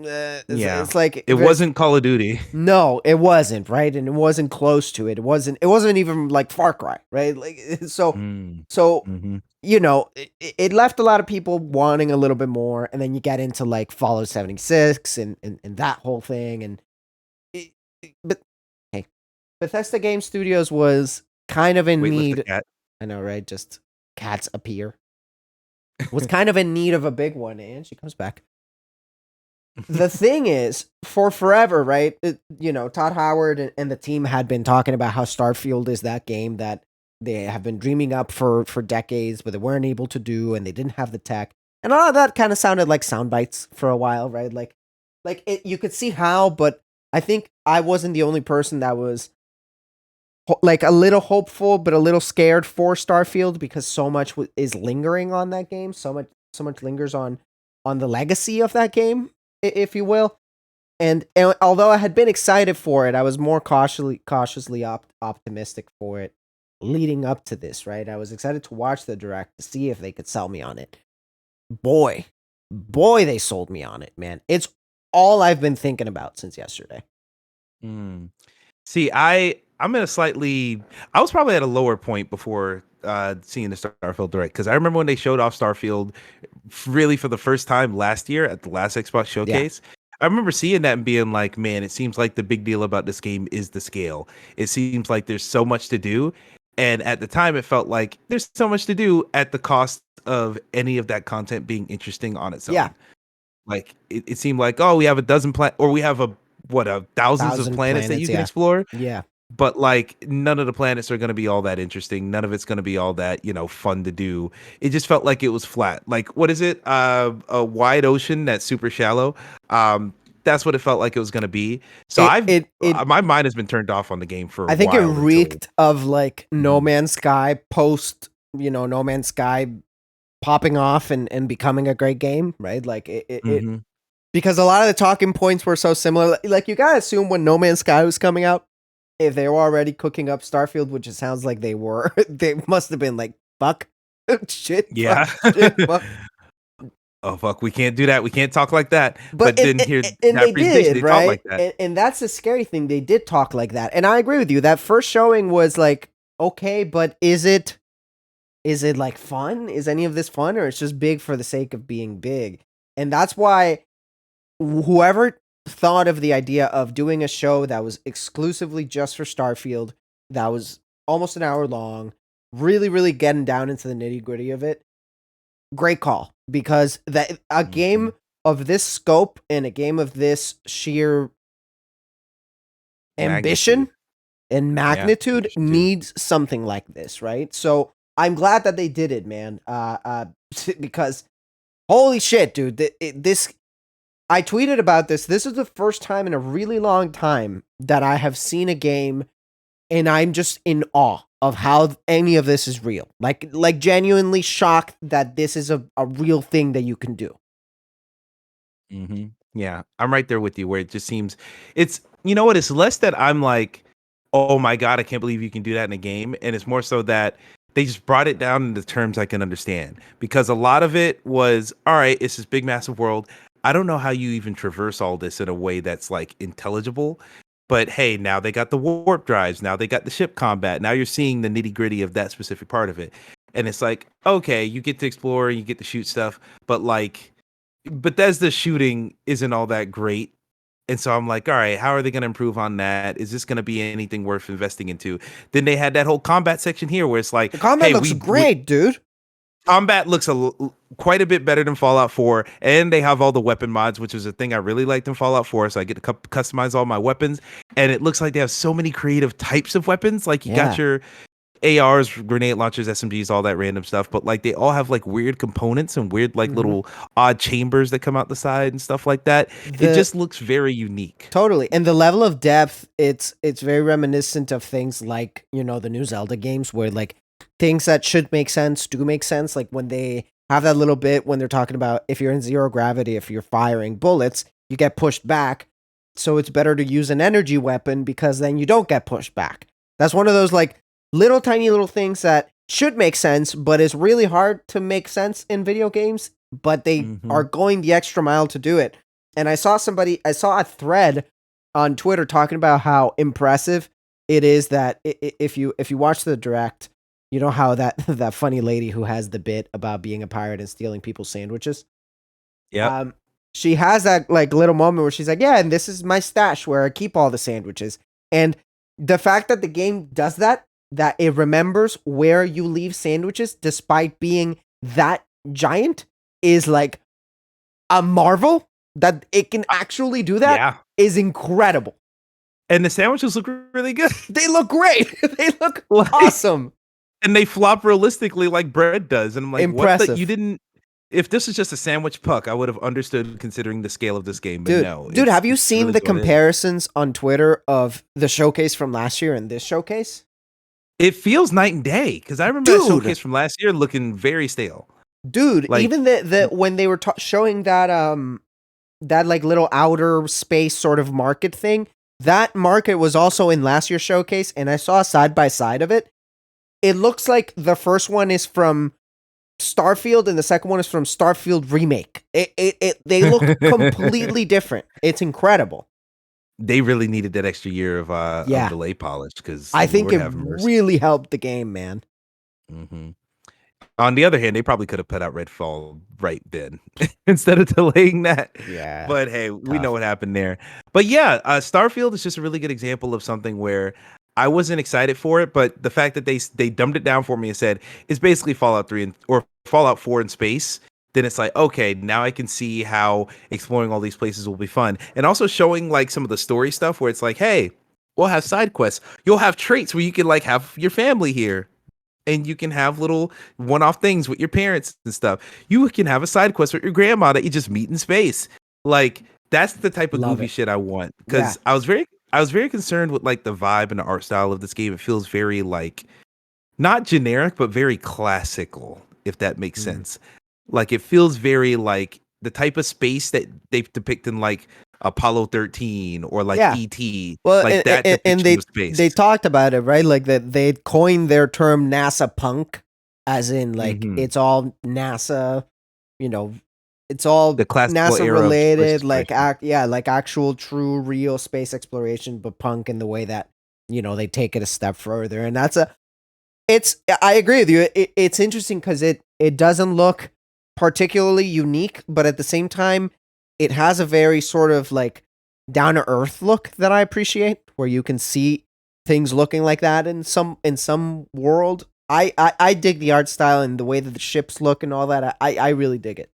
It's like it wasn't Call of Duty. No, it wasn't, right, and it wasn't close to it. It wasn't even like Far Cry, right? Like it left a lot of people wanting a little bit more, and then you get into like Fallout 76 and that whole thing, and but hey, Bethesda Game Studios was kind of in need. I know, right? Just cats appear. Was kind of in need of a big one, and she comes back. The thing is, for forever, right? Todd Howard and the team had been talking about how Starfield is that game that they have been dreaming up for decades, but they weren't able to do, and they didn't have the tech. And all of that kind of sounded like sound bites for a while, right? Like you could see how, but I think I wasn't the only person that was like a little hopeful but a little scared for Starfield because so much is lingering on that game. So much lingers on the legacy of that game, if you will. And although I had been excited for it, I was more cautiously optimistic for it leading up to this. Right, I was excited to watch the direct to see if they could sell me on it. Boy, they sold me on it, man. It's all I've been thinking about since yesterday. Mm. See, I'm in a slightly. I was probably at a lower point before seeing the Starfield direct because I remember when they showed off Starfield really for the first time last year at the last Xbox Yeah, showcase. I remember seeing that and being like, man, it seems like the big deal about this game is the scale. It seems like there's so much to do. And at the time, it felt like there's so much to do at the cost of any of that content being interesting on its yeah, own. Like it seemed like, oh, we have a dozen or we have a thousands of 1,000 planets that you planets. can Yeah, explore, yeah. but like none of the planets are going to be all that interesting. None of it's going to be all that, fun to do. It just felt like it was flat. Like what is it? A wide ocean that's super shallow. That's what it felt like it was going to be. So It my mind has been turned off on the game for a I think it while until reeked of like No Mhm. Man's Sky post, No Man's Sky popping off and becoming a great game, right? Like it Mhm. because a lot of the talking points were so similar. Like you gotta assume when No Man's Sky was coming out, if they were already cooking up Starfield, which it sounds like they were, they must have been like, fuck, shit, fuck, Yeah. shit, fuck. Oh fuck, we can't do that. We can't talk like that. But But then here and that they presentation did, they talk right? like that. And that's the scary thing. They did talk like that. And I agree with you. That first showing was like, okay, but is it like fun? Is any of this fun or it's just big for the sake of being big? And that's why whoever thought of the idea of doing a show that was exclusively just for Starfield, that was almost an hour long, really, really getting down into the nitty gritty of it, great call. Because that a game Mhm. of this scope and a game of this sheer ambition Magnitude. and Yeah, magnitude magnitude. needs something like this, right? So I'm glad that they did it, man. Because holy shit, dude, this I tweeted about this. This is the first time in a really long time that I have seen a game and I'm just in awe of how any of this is real. Like genuinely shocked that this is a real thing that you can do. Yeah, I'm right there with you where it just seems it's you know what, it's less that I'm like, "Oh my god, I can't believe you can do that in a game," and it's more so that they just brought it down into terms I can understand because a lot of it was, "All right, it's this big massive world. I don't know how you even traverse all this in a way that's like intelligible." But hey, now they got the warp drives, now they got the ship combat. Now you're seeing the nitty-gritty of that specific part of it. And it's like, okay, you get to explore, you get to shoot stuff, but like Bethesda shooting isn't all that great. And so I'm like, all right, how are they going to improve on that? Is this going to be anything worth investing into? Then they had that whole combat section here where it's like, The combat hey, looks we great, dude. combat looks quite a bit better than Fallout 4, and they have all the weapon mods, which is a thing I really liked in Fallout 4. So I get to customize all my weapons, and it looks like they have so many creative types of weapons. Like you got Yeah. your ARs, grenade launchers, SMGs, all that random stuff, but like they all have like weird components and weird like hmm little odd chambers that come out the side and stuff like that. It The just looks very unique. Totally. And the level of depth, it's very reminiscent of things like, the new Zelda games where like things that should make sense do make sense. Like when they have that little bit when they're talking about if you're in zero gravity, if you're firing bullets, you get pushed back. So it's better to use an energy weapon because then you don't get pushed back. That's one of those like little tiny little things that should make sense, but is really hard to make sense in video games, but they are Hmm. going the extra mile to do it. And I saw a thread on Twitter talking about how impressive it is that if you watch the direct, you know how that that funny lady who has the bit about being a pirate and stealing people's sandwiches. Yep. Um, she has that like little moment where she's like, "Yeah, and this is my stash where I keep all the sandwiches." And the fact that the game does that, that it remembers where you leave sandwiches despite being that giant, is like a marvel. That it can actually do that Yeah. is incredible. And the sandwiches look really good. They look great. They look Like, awesome. and they flop realistically like bread does. And I'm like, what the you Impressive. didn't if this is just a sandwich puck, I would have understood considering the scale of this game, but Dude, no, have you it's seen really the what it is. comparisons on Twitter of the showcase from last year and this showcase? It feels night and day because I remember that showcase from last year looking very stale. Dude, like, even the when they were showing that that like little outer space sort of market thing, that market was also in last year's showcase, and I saw a side by side of it. It looks like the first one is from Starfield and the second one is from Starfield Remake. They look completely different. It's incredible. They really needed that extra year of delay polish because I think it really helped the game, man. Mm-hmm. On the other hand, they probably could have put out Redfall right then instead of delaying that. Yeah. But hey, we know what happened there. But yeah, Starfield is just a really good example of something where I wasn't excited for it, but the fact that they dumbed it down for me and said it's basically Fallout 3 or Fallout 4 in space, then it's like, okay, now I can see how exploring all these places will be fun. And also showing like some of the story stuff where it's like, hey, we'll have side quests. You'll have traits where you can like have your family here. And you can have little one-off things with your parents and stuff. You can have a side quest with your grandma that you just meet in space. Like that's the type of goofy shit I want. Because I was very concerned with like the vibe and the art style of this game. It feels very like not generic, but very classical, if that makes sense. Like it feels very like the type of space that they depict in like Apollo 13 or like ET. Well, like and they talked about it, right? Like that they coined their term NASA punk, as in like it's all NASA, you know, it's all the NASA related, like like actual true real space exploration, but punk in the way that, you know, they take it a step further. And that's I agree with you. It's interesting because it doesn't look particularly unique, but at the same time, it has a very sort of like down to earth look that I appreciate, where you can see things looking like that in some world. I dig the art style and the way that the ships look and all that. I really dig it.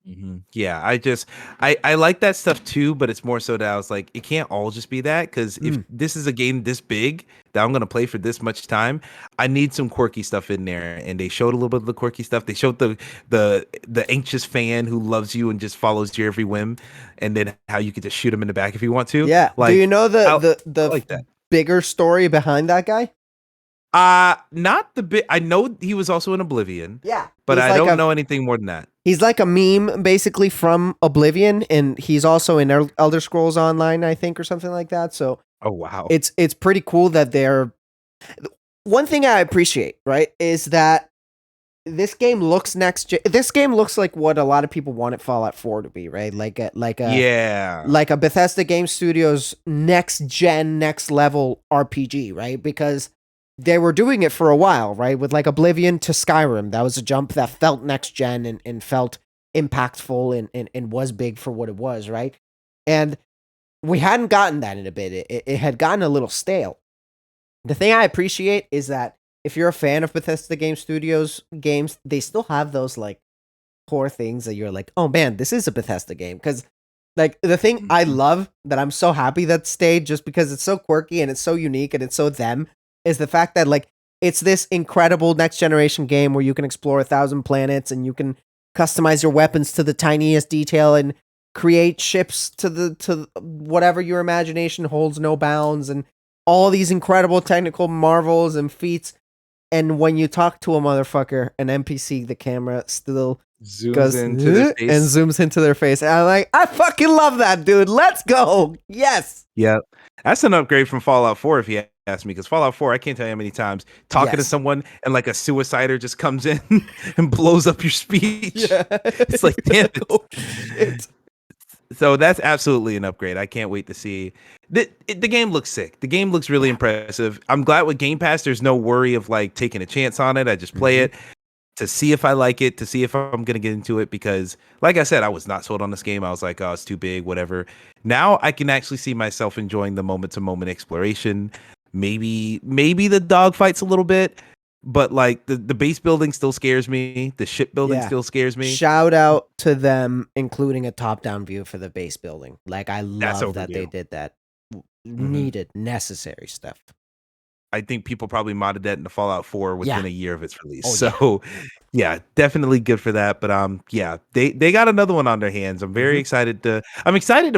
Mm-hmm. Yeah, I like that stuff too, but it's more so that I was like, it can't all just be that, because if this is a game this big that I'm gonna play for this much time, I need some quirky stuff in there. And they showed a little bit of the quirky stuff. They showed the anxious fan who loves you and just follows your every whim, and then how you could just shoot him in the back if you want to. Yeah. Like, do you know the like that bigger story behind that guy? Not the bit. I know he was also in Oblivion. Yeah, but I don't know anything more than that. He's like a meme basically from Oblivion, and he's also in Elder Scrolls Online, I think, or something like that. So, oh wow, it's pretty cool that they're. One thing I appreciate, right, is that this game looks This game looks like what a lot of people wanted Fallout 4 to be, right? Like a Bethesda Game Studios next gen, next level RPG, right? Because they were doing it for a while, right? With like Oblivion to Skyrim. That was a jump that felt next gen and felt impactful and was big for what it was, right? And we hadn't gotten that in a bit. It had gotten a little stale. The thing I appreciate is that if you're a fan of Bethesda Game Studios games, they still have those like core things that you're like, oh man, this is a Bethesda game. Because like the thing I love that I'm so happy that stayed, just because it's so quirky and it's so unique and it's so them, is the fact that like it's this incredible next generation game where you can explore 1,000 planets and you can customize your weapons to the tiniest detail and create ships to whatever your imagination holds no bounds, and all these incredible technical marvels and feats. And when you talk to a motherfucker, an NPC, the camera still zooms into their face and zooms into their face. And I'm like, I fucking love that, dude. Let's go. Yes. Yeah. That's an upgrade from Fallout 4, if you ask me, because Fallout 4, I can't tell you how many times talking to someone and like a suicider just comes in and blows up your speech. Yeah. It's like, damn it. Oh, shit. So that's absolutely an upgrade. I can't wait to see. The game looks sick. The game looks really impressive. I'm glad with Game Pass, there's no worry of like taking a chance on it. I just play it to see if I like it, to see if I'm going to get into it, because like I said, I was not sold on this game. I was like, oh, it's too big, whatever. Now I can actually see myself enjoying the moment to moment exploration. Maybe the dogfights a little bit, but like the base building still scares me. The ship building still scares me. Shout out to them including a top down view for the base building. Like I love that they did that. Needed, necessary stuff. I think people probably modded that into Fallout 4 within a year of its release. Yeah, definitely good for that. But they got another one on their hands. I'm very excited to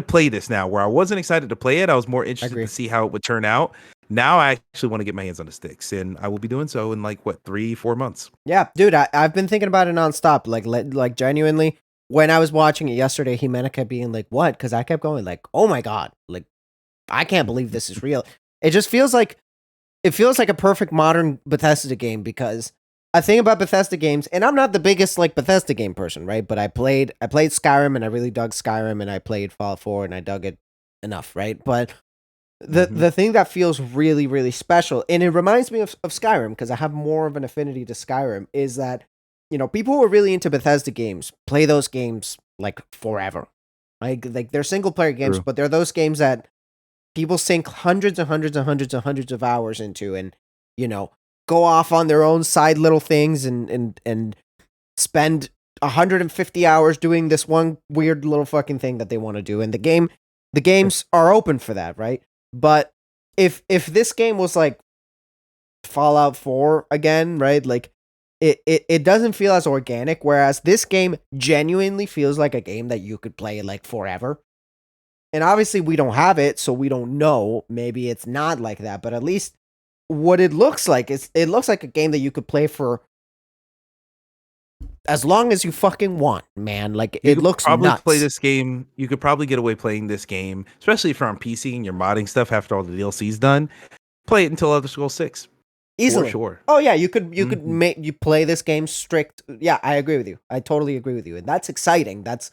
play this now. Where I wasn't excited to play it, I was more interested to see how it would turn out. Now I actually want to get my hands on the sticks, and I will be doing so in like what 3-4 months. Yeah, dude, I've been thinking about it nonstop. Like genuinely, when I was watching it yesterday, Jimena kept being like, "What?" Because I kept going like, "Oh my god, like I can't believe this is real." It just feels like a perfect modern Bethesda game because I think about Bethesda games, and I'm not the biggest like Bethesda game person, right? But I played Skyrim, and I really dug Skyrim, and I played Fallout 4, and I dug it enough, right? But the thing that feels really really special, and it reminds me of Skyrim because I have more of an affinity to Skyrim, is that people who are really into Bethesda games play those games like forever. Like they're single player games, True. but they're those games that people sink hundreds and hundreds and hundreds and hundreds of hours into, and go off on their own side little things, and spend 150 hours doing this one weird little fucking thing that they want to do, and the games are open for that, right? But if this game was like Fallout 4 again, right? Like it doesn't feel as organic, whereas this game genuinely feels like a game that you could play like forever. And obviously we don't have it, so we don't know. Maybe it's not like that, but at least what it looks like is it looks like a game that you could play for as long as you fucking want, man. Like You it could looks probably play nuts. this game. You could probably get away playing this game, especially if you're on PC and you're modding stuff after all the DLC's done. Play it until Elder Scrolls 6. For Easily. sure. Oh yeah, you could Mhm. make you play this game strict. Yeah, I agree with you. I totally agree with you. And that's exciting. That's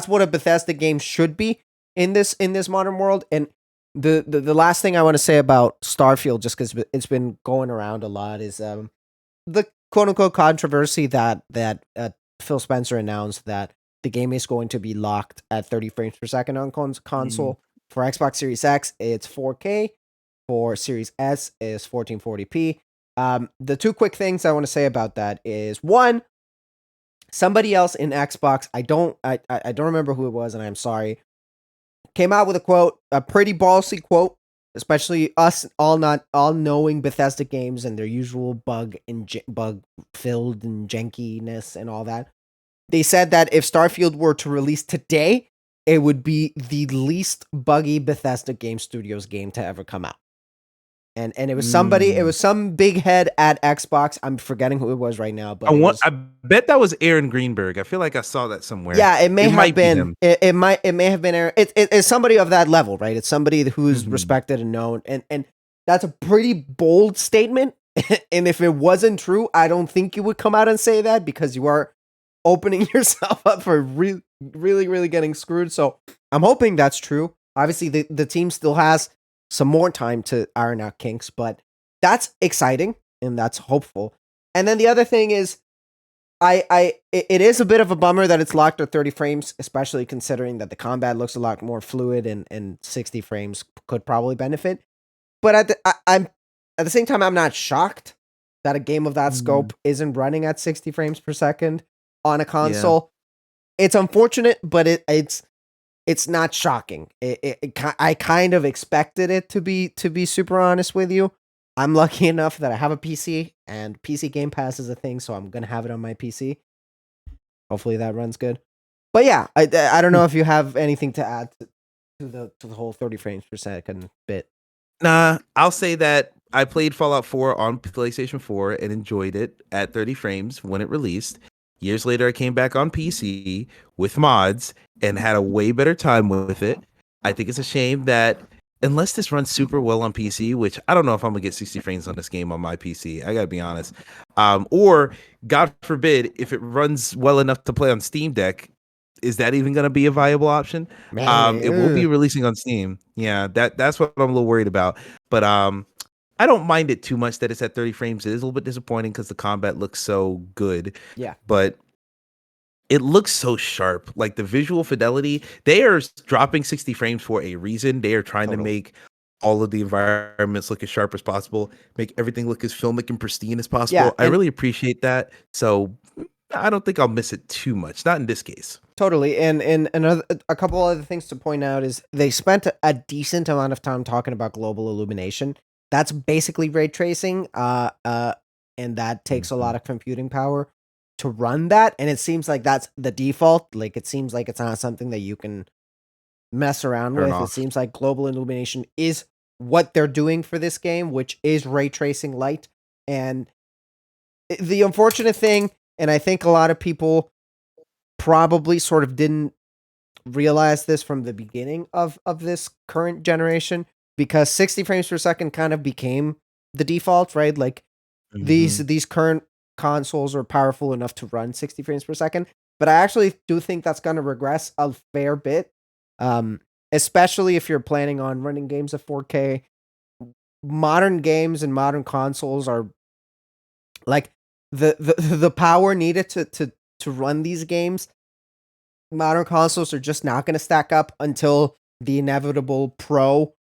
what a Bethesda game should be in this modern world. And the last thing I want to say about Starfield, just because it's been going around a lot, is the quote unquote controversy that Phil Spencer announced that the game is going to be locked at 30 frames per second on Mm. console. For Xbox Series X, it's 4K. For Series S is 1440p. The two quick things I want to say about that is one, somebody else in Xbox, I don't remember who it was, and I'm sorry, came out with a quote, a pretty ballsy quote, especially us all knowing Bethesda games and their usual bug filled and jankiness and all that. They said that if Starfield were to release today, it would be the least buggy Bethesda Game Studios game to ever come out. And it was Mm. some big head at Xbox. I'm forgetting who it was right now, but I bet that was Aaron Greenberg. I feel like I saw that somewhere. yeah, it may It have might be been. him. It may have been Aaron. It's somebody of that level, right? It's somebody who's Mhm. respected and known, and that's a pretty bold statement. And if it wasn't true, I don't think you would come out and say that because you are opening yourself up for really getting screwed. So I'm hoping that's true. Obviously, the team still has some more time to iron out kinks, but that's exciting and that's hopeful. And then the other thing is, it is a bit of a bummer that it's locked at 30 frames, especially considering that the combat looks a lot more fluid, and 60 frames could probably benefit. But I'm at the same time, I'm not shocked that a game of that Mhm. scope isn't running at 60 frames per second on a Yeah. console. It's unfortunate, but it's not shocking. I kind of expected it to be super honest with you. I'm lucky enough that I have a PC and PC Game Pass is a thing, so I'm gonna have it on my PC. Hopefully that runs good. But yeah, I don't know if you have anything to add to the whole 30 frames per second bit. Nah, I'll say that I played Fallout 4 on PlayStation 4 and enjoyed it at 30 frames when it released. Years later, I came back on PC with mods and had a way better time with it. I think it's a shame that unless this runs super well on PC, which I don't know if I'm gonna get 60 frames on this game on my PC, I gotta be honest. Or God forbid, if it runs well enough to play on Steam Deck, is that even gonna be a viable option? Man, It will be releasing on Steam. Yeah, that's what I'm a little worried about. But I don't mind it too much that it's at 30 frames. It is a little bit disappointing because the combat looks so good, yeah, but it looks so sharp. Like the visual fidelity, they are dropping 60 frames for a reason. They are trying to totally. make all of the environments look as sharp as possible, make everything look as filmic and pristine as Yeah, possible. I and really appreciate that. So I don't think I'll miss it too much. Not in this case. totally. And another a couple other things to point out is they spent a decent amount of time talking about global illumination. That's basically ray tracing. And that takes a lot Mhm. of computing power to run that. And it seems like that's the default. Like it seems like it's not something that you can mess around Turn with. It off. seems like global illumination is what they're doing for this game, which is ray tracing light. And the unfortunate thing, and I think a lot of people probably sort of didn't realize this from the beginning of this current generation, because 60 frames per second kind of became the default, right? Like Mhm. these current consoles are powerful enough to run 60 frames per second, but I actually do think that's going to regress a fair bit. Um Especially if you're planning on running games at 4K. Modern games and modern consoles are like the power needed to run these games. Modern consoles are just not going to stack up until the inevitable Pro,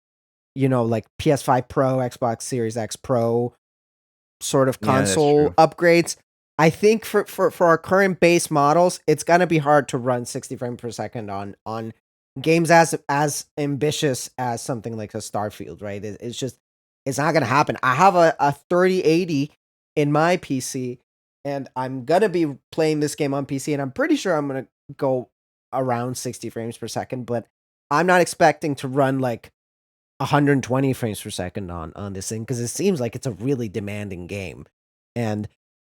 like PS5 Pro, Xbox Series X Pro sort of Yeah, that's console true. upgrades. I think for our current base models, it's gonna be hard to run 60 frames per second on games as ambitious as something like a Starfield, right? It's just it's not gonna happen. I have a 3080 in my PC, and I'm gonna be playing this game on PC, and I'm pretty sure I'm gonna go around 60 frames per second, but I'm not expecting to run like 120 frames per second on this thing, because it seems like it's a really demanding game. And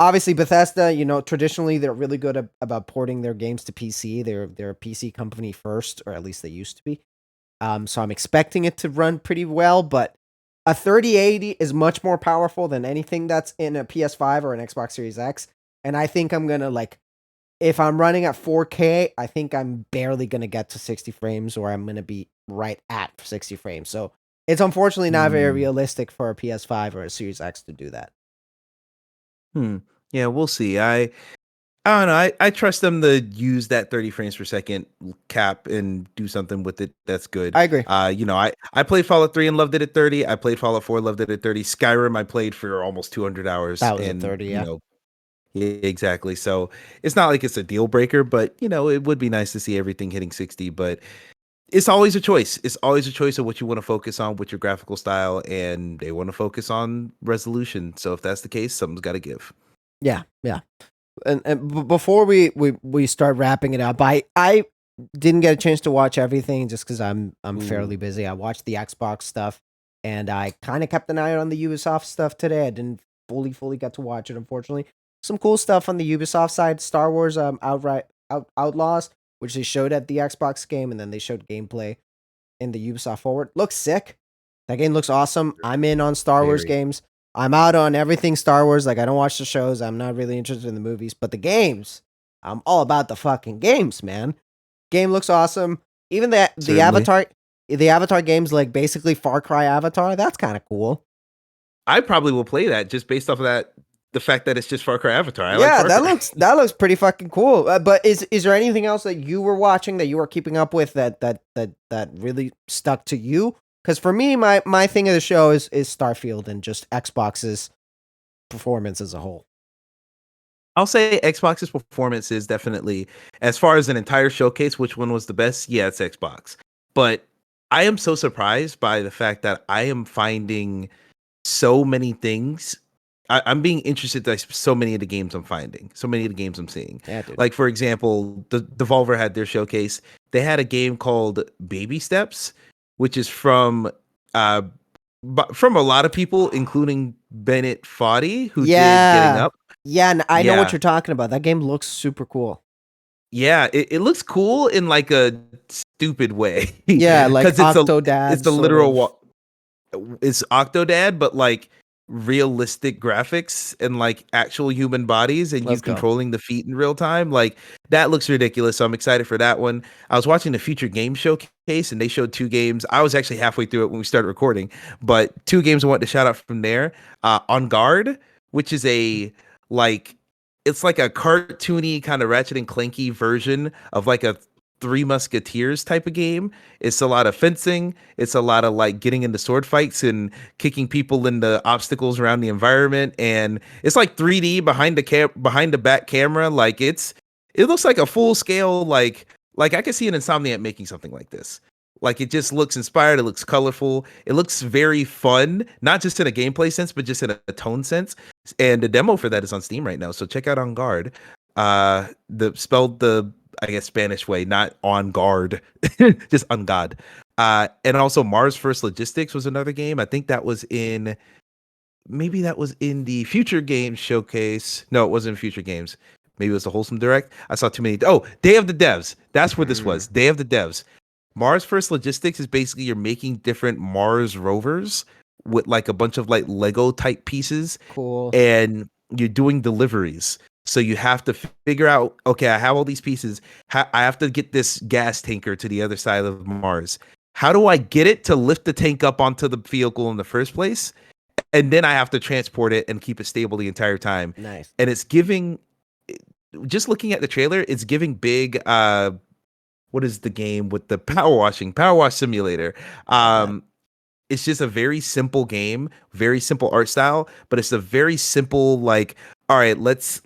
obviously Bethesda, traditionally they're really good about porting their games to PC. They're a PC company first, or at least they used to be. So I'm expecting it to run pretty well, but a 3080 is much more powerful than anything that's in a PS5 or an Xbox Series X. And I think I'm gonna like if I'm running at 4K, I think I'm barely gonna get to 60 frames, or I'm gonna be right at 60 frames. So it's unfortunately not very Mm. realistic for a PS5 or a Series X to do that. Hmm. Yeah, we'll see. I don't know. I trust them to use that 30 frames per second cap and do something with it that's good. I agree. I played Fallout 3 and loved it at 30. I played Fallout 4, loved it at 30. Skyrim I played for almost 200 hours That was a and, 30, yeah. yeah, exactly. So, it's not like it's a deal breaker, but, it would be nice to see everything hitting 60, but it's always a choice. It's always a choice of what you want to focus on with your graphical style, and they want to focus on resolution. So, if that's the case, something's got to give. Yeah, yeah. And before we start wrapping it up, I didn't get a chance to watch everything just because I'm fairly Ooh, busy. I watched the Xbox stuff, and I kind of kept an eye on the Ubisoft stuff today. I didn't fully get to watch it, unfortunately. Some cool stuff on the Ubisoft side. Star Wars Outlaws, which they showed at the Xbox game, and then they showed gameplay in the Ubisoft Forward. Looks sick. That game looks awesome. I'm in on Star Wars very. games. I'm out on everything Star Wars. Like, I don't watch the shows. I'm not really interested in the movies, but the games, I'm all about the fucking games, man. Game looks awesome. Even Certainly. The Avatar games, like basically Far Cry Avatar. That's kind of cool. I probably will play that just based off of the fact that it's just Far Cry Avatar. I like Yeah, Far Cry. that looks pretty fucking cool. But is there anything else that you were watching that you were keeping up with that really stuck to you? Because for me, my thing of the show is Starfield and just Xbox's performance as a whole. I'll say Xbox's performance is definitely, as far as an entire showcase, which one was the best? Yeah, it's Xbox. But I am so surprised by the fact that I am finding so many things. I'm being interested by so many of the games I'm finding, so many of the games I'm seeing. Yeah, dude. Like, for example, the Devolver had their showcase. They had a game called Baby Steps, which is uh from a lot of people, including Bennett Foddy, who did Getting Yeah, Up. yeah. I know what Yeah. you're talking about. That game looks super cool. Yeah, it looks cool in like a stupid way Yeah, like because Octodad it's a sort literal of. it's Octodad, but like realistic graphics and like actual human bodies and you Let's go. controlling the feet in real time. Like that looks ridiculous. So I'm excited for that one. I was watching the Future Game Showcase and they showed two games. I was actually halfway through it when we started recording, but two games I want to shout out from there. On Guard, which is a like it's like a cartoony kind of Ratchet and Clanky version of like a Three Musketeers type of game. It's a lot of fencing. It's a lot of like getting into sword fights and kicking people into obstacles around the environment. And it's like 3D behind the back camera. Like it looks like a full scale like I could see an Insomniac making something like this. Like it just looks inspired. It looks colorful. It looks very fun, not just in a gameplay sense, but just in a tone sense. And the demo for that is on Steam right now. So check out On Guard. The spelled the I guess Spanish way, not on guard, just on God. And also Mars First Logistics was another game. I think that was in maybe that was in the Future Games showcase. No, it wasn't Future Games. Maybe it was the Wholesome Direct. I saw too many. Oh, Day of the Devs. That's where this was. Day of the Devs. Mars First Logistics is basically you're making different Mars rovers with like a bunch of like Lego type pieces, Cool. and you're doing deliveries. So you have to figure out, okay, I have all these pieces. I have to get this gas tanker to the other side of Mars. How do I get it to lift the tank up onto the vehicle in the first place? And then I have to transport it and keep it stable the entire time. Nice. And it's giving, just looking at the trailer, it's giving big what is the game with the power wash simulator. It's just a very simple game, very simple art style, but it's a very simple like, all right, let's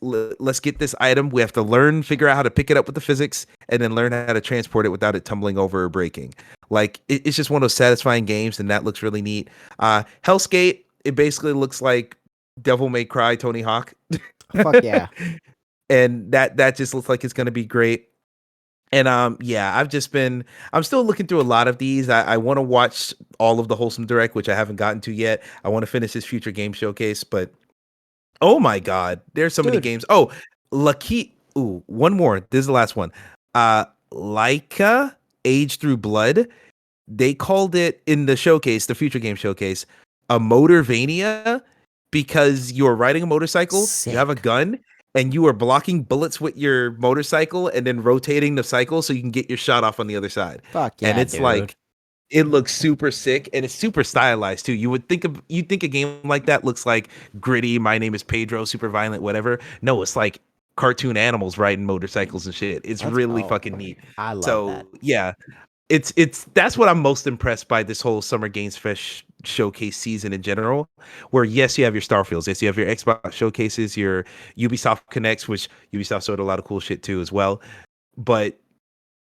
get this item. We have to figure out how to pick it up with the physics, and then learn how to transport it without it tumbling over or breaking. Like it's just one of those satisfying games, and that looks really neat. Hellscape, it basically looks like Devil May Cry Tony Hawk. Fuck yeah. And that just looks like it's gonna be great. And yeah, I'm still looking through a lot of these. I want to watch all of the Wholesome Direct, which I haven't gotten to yet. I want to finish this Future Game Showcase, but oh my God, there's so many games. Oh, Lucky. Ooh, one more. This is the last one. Laika Age Through Blood. They called it in the showcase, the Future Game Showcase, a Motorvania, because you're riding a motorcycle, you have a gun, and you are blocking bullets with your motorcycle and then rotating the cycle so you can get your shot off on the other side. Fuck yeah, and it's dude. like, it looks super sick, and it's super stylized too. You think a game like that looks like gritty, My Name is Pedro, super violent, whatever. No, it's like cartoon animals riding motorcycles and shit. It's really fucking neat. I love that. Yeah, it's that's what I'm most impressed by this whole Summer Games Fest showcase season in general, where yes, you have your Starfields, yes, you have your Xbox showcases, your Ubisoft Connects, which Ubisoft showed a lot of cool shit too as well. But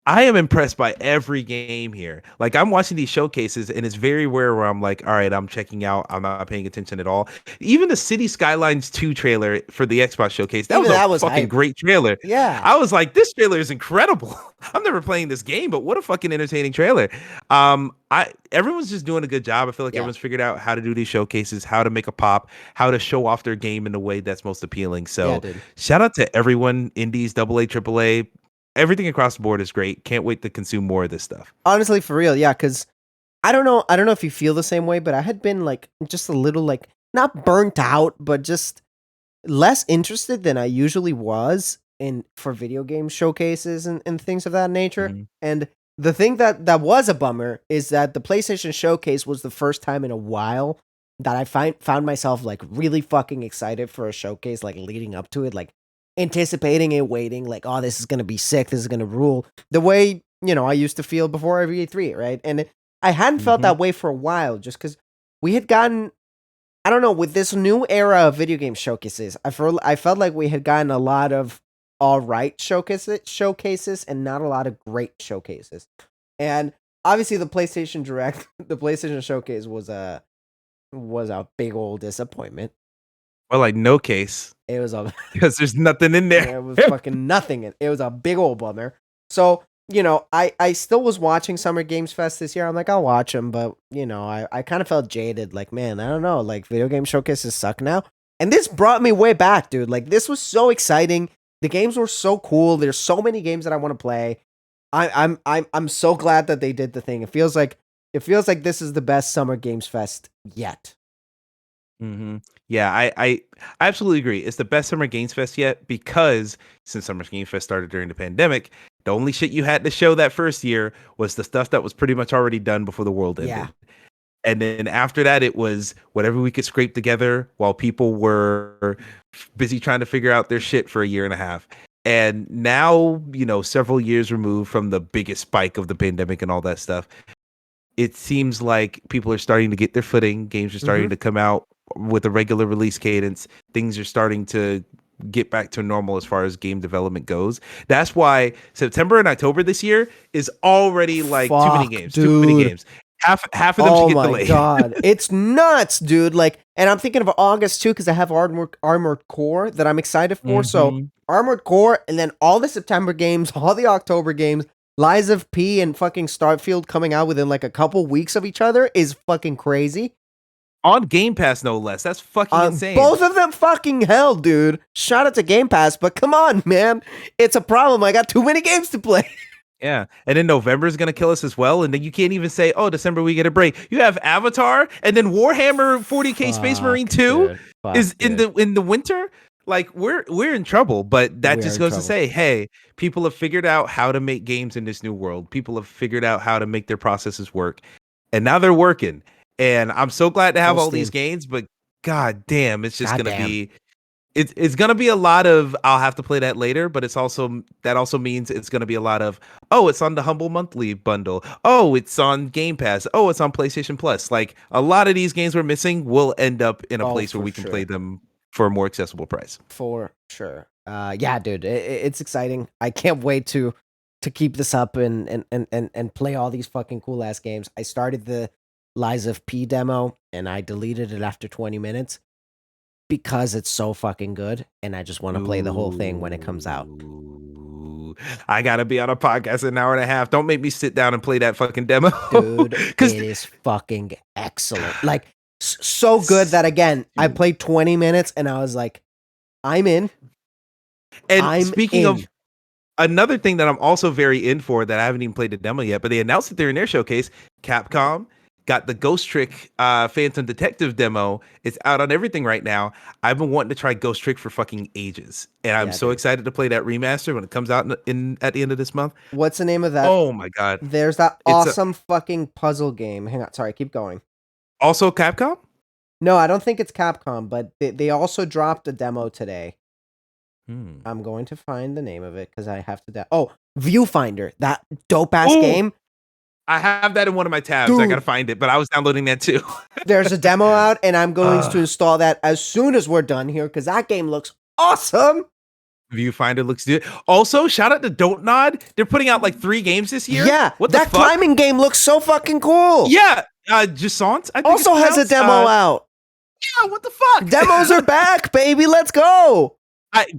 I am impressed by every game here. Like, I'm watching these showcases, and it's very rare where I'm like, all right, I'm checking out. I'm not paying attention at all. Even the City Skylines 2 trailer for the Xbox showcase, that was a fucking hype. great trailer. Yeah. I was like, this trailer is incredible. I'm never playing this game, but what a fucking entertaining trailer. Everyone's just doing a good job. I feel like everyone's figured out how to do these showcases, how to make a pop, how to show off their game in a way that's most appealing. So shout out to everyone, indies, AA, AAA. Everything across the board is great. Can't wait to consume more of this stuff. Honestly, for real, yeah, because I don't know if you feel the same way, but I had been like just a little like not burnt out, but just less interested than I usually was for video game showcases and things of that nature. Mm-hmm. And the thing that was a bummer is that the PlayStation Showcase was the first time in a while that I found myself like really fucking excited for a showcase, like leading up to it, like anticipating and waiting, like, oh, this is gonna be sick, this is gonna rule. The way, I used to feel before every E3, right? And I hadn't felt that way for a while, just because we had gotten, I don't know, with this new era of video game showcases, I felt like we had gotten a lot of all right showcases and not a lot of great showcases. And obviously the PlayStation Direct, the PlayStation Showcase was a big old disappointment. Well, like no case. It was because there's nothing in there. There was fucking nothing. It was a big old bummer. So, I still was watching Summer Games Fest this year. I'm like, I'll watch them, but I kind of felt jaded. Like, man, I don't know. Like, video game showcases suck now. And this brought me way back, dude. Like, this was so exciting. The games were so cool. There's so many games that I want to play. I'm so glad that they did the thing. It feels like this is the best Summer Games Fest yet. Mm-hmm. Yeah, I absolutely agree. It's the best Summer Games Fest yet, because since Summer Games Fest started during the pandemic, the only shit you had to show that first year was the stuff that was pretty much already done before the world ended. Yeah. And then after that, it was whatever we could scrape together while people were busy trying to figure out their shit for a year and a half. And now, several years removed from the biggest spike of the pandemic and all that stuff, it seems like people are starting to get their footing. Games are starting to come out with a regular release cadence. Things are starting to get back to normal as far as game development goes. That's why September and October this year is already like too many games. Half of them should Oh get my delayed. god, it's nuts, dude! Like, and I'm thinking of August too because I have Armored Core that I'm excited for. So Mhm. Armored Core, and then all the September games, all the October games, Lies of P and fucking Starfield coming out within like a couple weeks of each other is fucking crazy. On Game Pass, no less. That's fucking insane. Both of them fucking hell, dude. Shout out to Game Pass, but come on, man. It's a problem. I got too many games to play. Yeah. And then November is going to kill us as well. And then you can't even say, oh, December we get a break. You have Avatar and then Warhammer 40K Space Marine 2 dude. Fuck, is dude. in the winter. Like we're in trouble, but that We're just in goes to trouble. say, hey, people have figured out how to make games in this new world. People have figured out how to make their processes work. And now they're working. And I'm so glad to have Full all these steam. games, but god damn, it's just gonna Goddamn. be it's gonna be a lot of I'll have to play that later, but it's also that also means it's gonna be a lot of it's on the Humble Monthly bundle. Oh, it's on Game Pass. Oh, it's on PlayStation Plus. Like a lot of these games we're missing will end up in a place where For we can sure. play them for a more accessible price. For sure. Yeah, dude, it's exciting. I can't wait to keep this up and play all these fucking cool ass games. I started the Lies of P demo and I deleted it after 20 minutes because it's so fucking good and I just want to play the whole thing when it comes out. Ooh. I gotta be on a podcast in an hour and a half. Don't make me sit down and play that fucking demo, Dude, it because is fucking excellent. Like so good that again, I played 20 minutes and I was like, I'm in. And I'm speaking in. of another thing that I'm also very in for that I haven't even played the demo yet, but they announced it there in their showcase. Capcom got the Ghost Trick Phantom Detective demo. It's out on everything right now. I've been wanting to try Ghost Trick for fucking ages, and I'm so excited to play that remaster when it comes out in at the end of this month. What's the name of that? Oh my god! There's that awesome fucking puzzle game. Hang on, sorry, keep going. Also Capcom? No, I don't think it's Capcom, but they also dropped a demo today. I'm going to find the name of it because I have to. Viewfinder, that dope ass game. I have that in one of my tabs. Dude. I gotta find it, but I was downloading that too. There's a demo out, and I'm going to install that as soon as we're done here because that game looks awesome. Viewfinder looks good. Also, shout out to Don't Nod. They're putting out like 3 games this year. Yeah, what that climbing game looks so fucking cool. Yeah, Jusant I think also has a demo out. Yeah, what the fuck? Demos are back, baby. Let's go.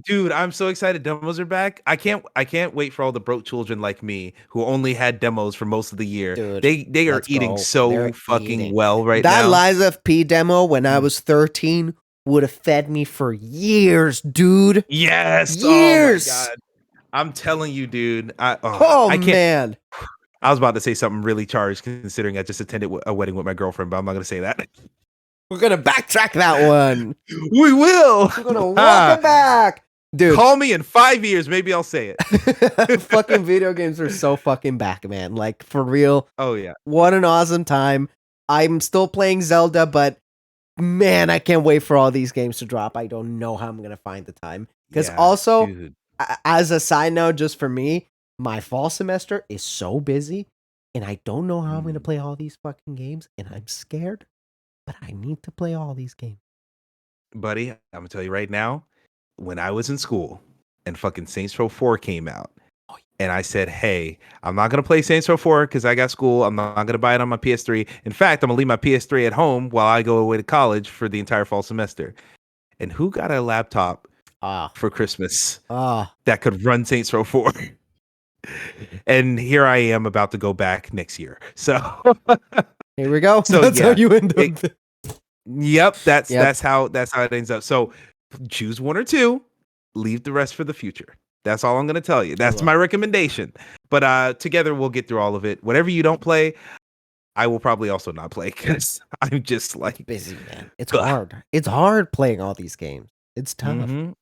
Dude, I'm so excited. Demos are back. I can't wait for all the broke children like me who only had demos for most of the year. Dude, they are eating so fucking well right now. That Lies of P demo when I was 13 would have fed me for years, dude. Yes. Years. Oh my god. I'm telling you, dude. I can't. Man. I was about to say something really charged considering I just attended a wedding with my girlfriend, but I'm not going to say that. We're going to backtrack that one. We will. We're going to walk it back. Dude. Call me in 5 years. Maybe I'll say it. Fucking video games are so fucking back, man. Like, for real. Oh, yeah. What an awesome time. I'm still playing Zelda, but man, I can't wait for all these games to drop. I don't know how I'm going to find the time. Because dude. as a side note, just for me, my fall semester is so busy, and I don't know how I'm going to play all these fucking games, and I'm scared, but I need to play all these games. Buddy, I'm going to tell you right now, when I was in school and fucking Saints Row 4 came out, and I said, hey, I'm not going to play Saints Row 4 because I got school. I'm not going to buy it on my PS3. In fact, I'm going to leave my PS3 at home while I go away to college for the entire fall semester. And who got a laptop for Christmas that could run Saints Row 4? And here I am about to go back next year. So here we go. So that's how you end up. Yep, that's how it ends up. So choose one or two, leave the rest for the future. That's all I'm going to tell you. That's my recommendation. But together we'll get through all of it. Whatever you don't play, I will probably also not play because I'm just like busy, man. It's hard. It's hard playing all these games. It's tough. Mm-hmm.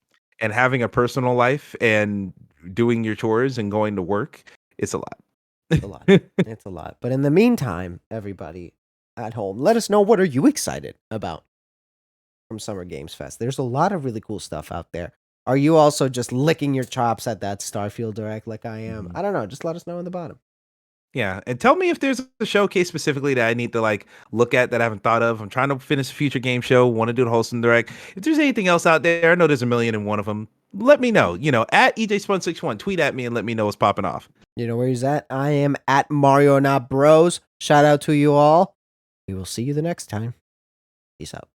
And having a personal life and doing your chores and going to work, it's a lot. It's a lot. It's a lot. But in the meantime, everybody at home, let us know, what are you excited about from Summer Games Fest? There's a lot of really cool stuff out there. Are you also just licking your chops at that Starfield Direct like I am? I don't know. Just let us know in the bottom. Yeah, and tell me if there's a showcase specifically that I need to like look at that I haven't thought of. I'm trying to finish a future game show, want to do the Wholesome Direct. If there's anything else out there, I know there's a million and one of them. let me know. At EJSpun61, tweet at me and let me know what's popping off. You know where he's at? I am at Mario Not Bros. Shout out to you all. We will see you the next time. Peace out.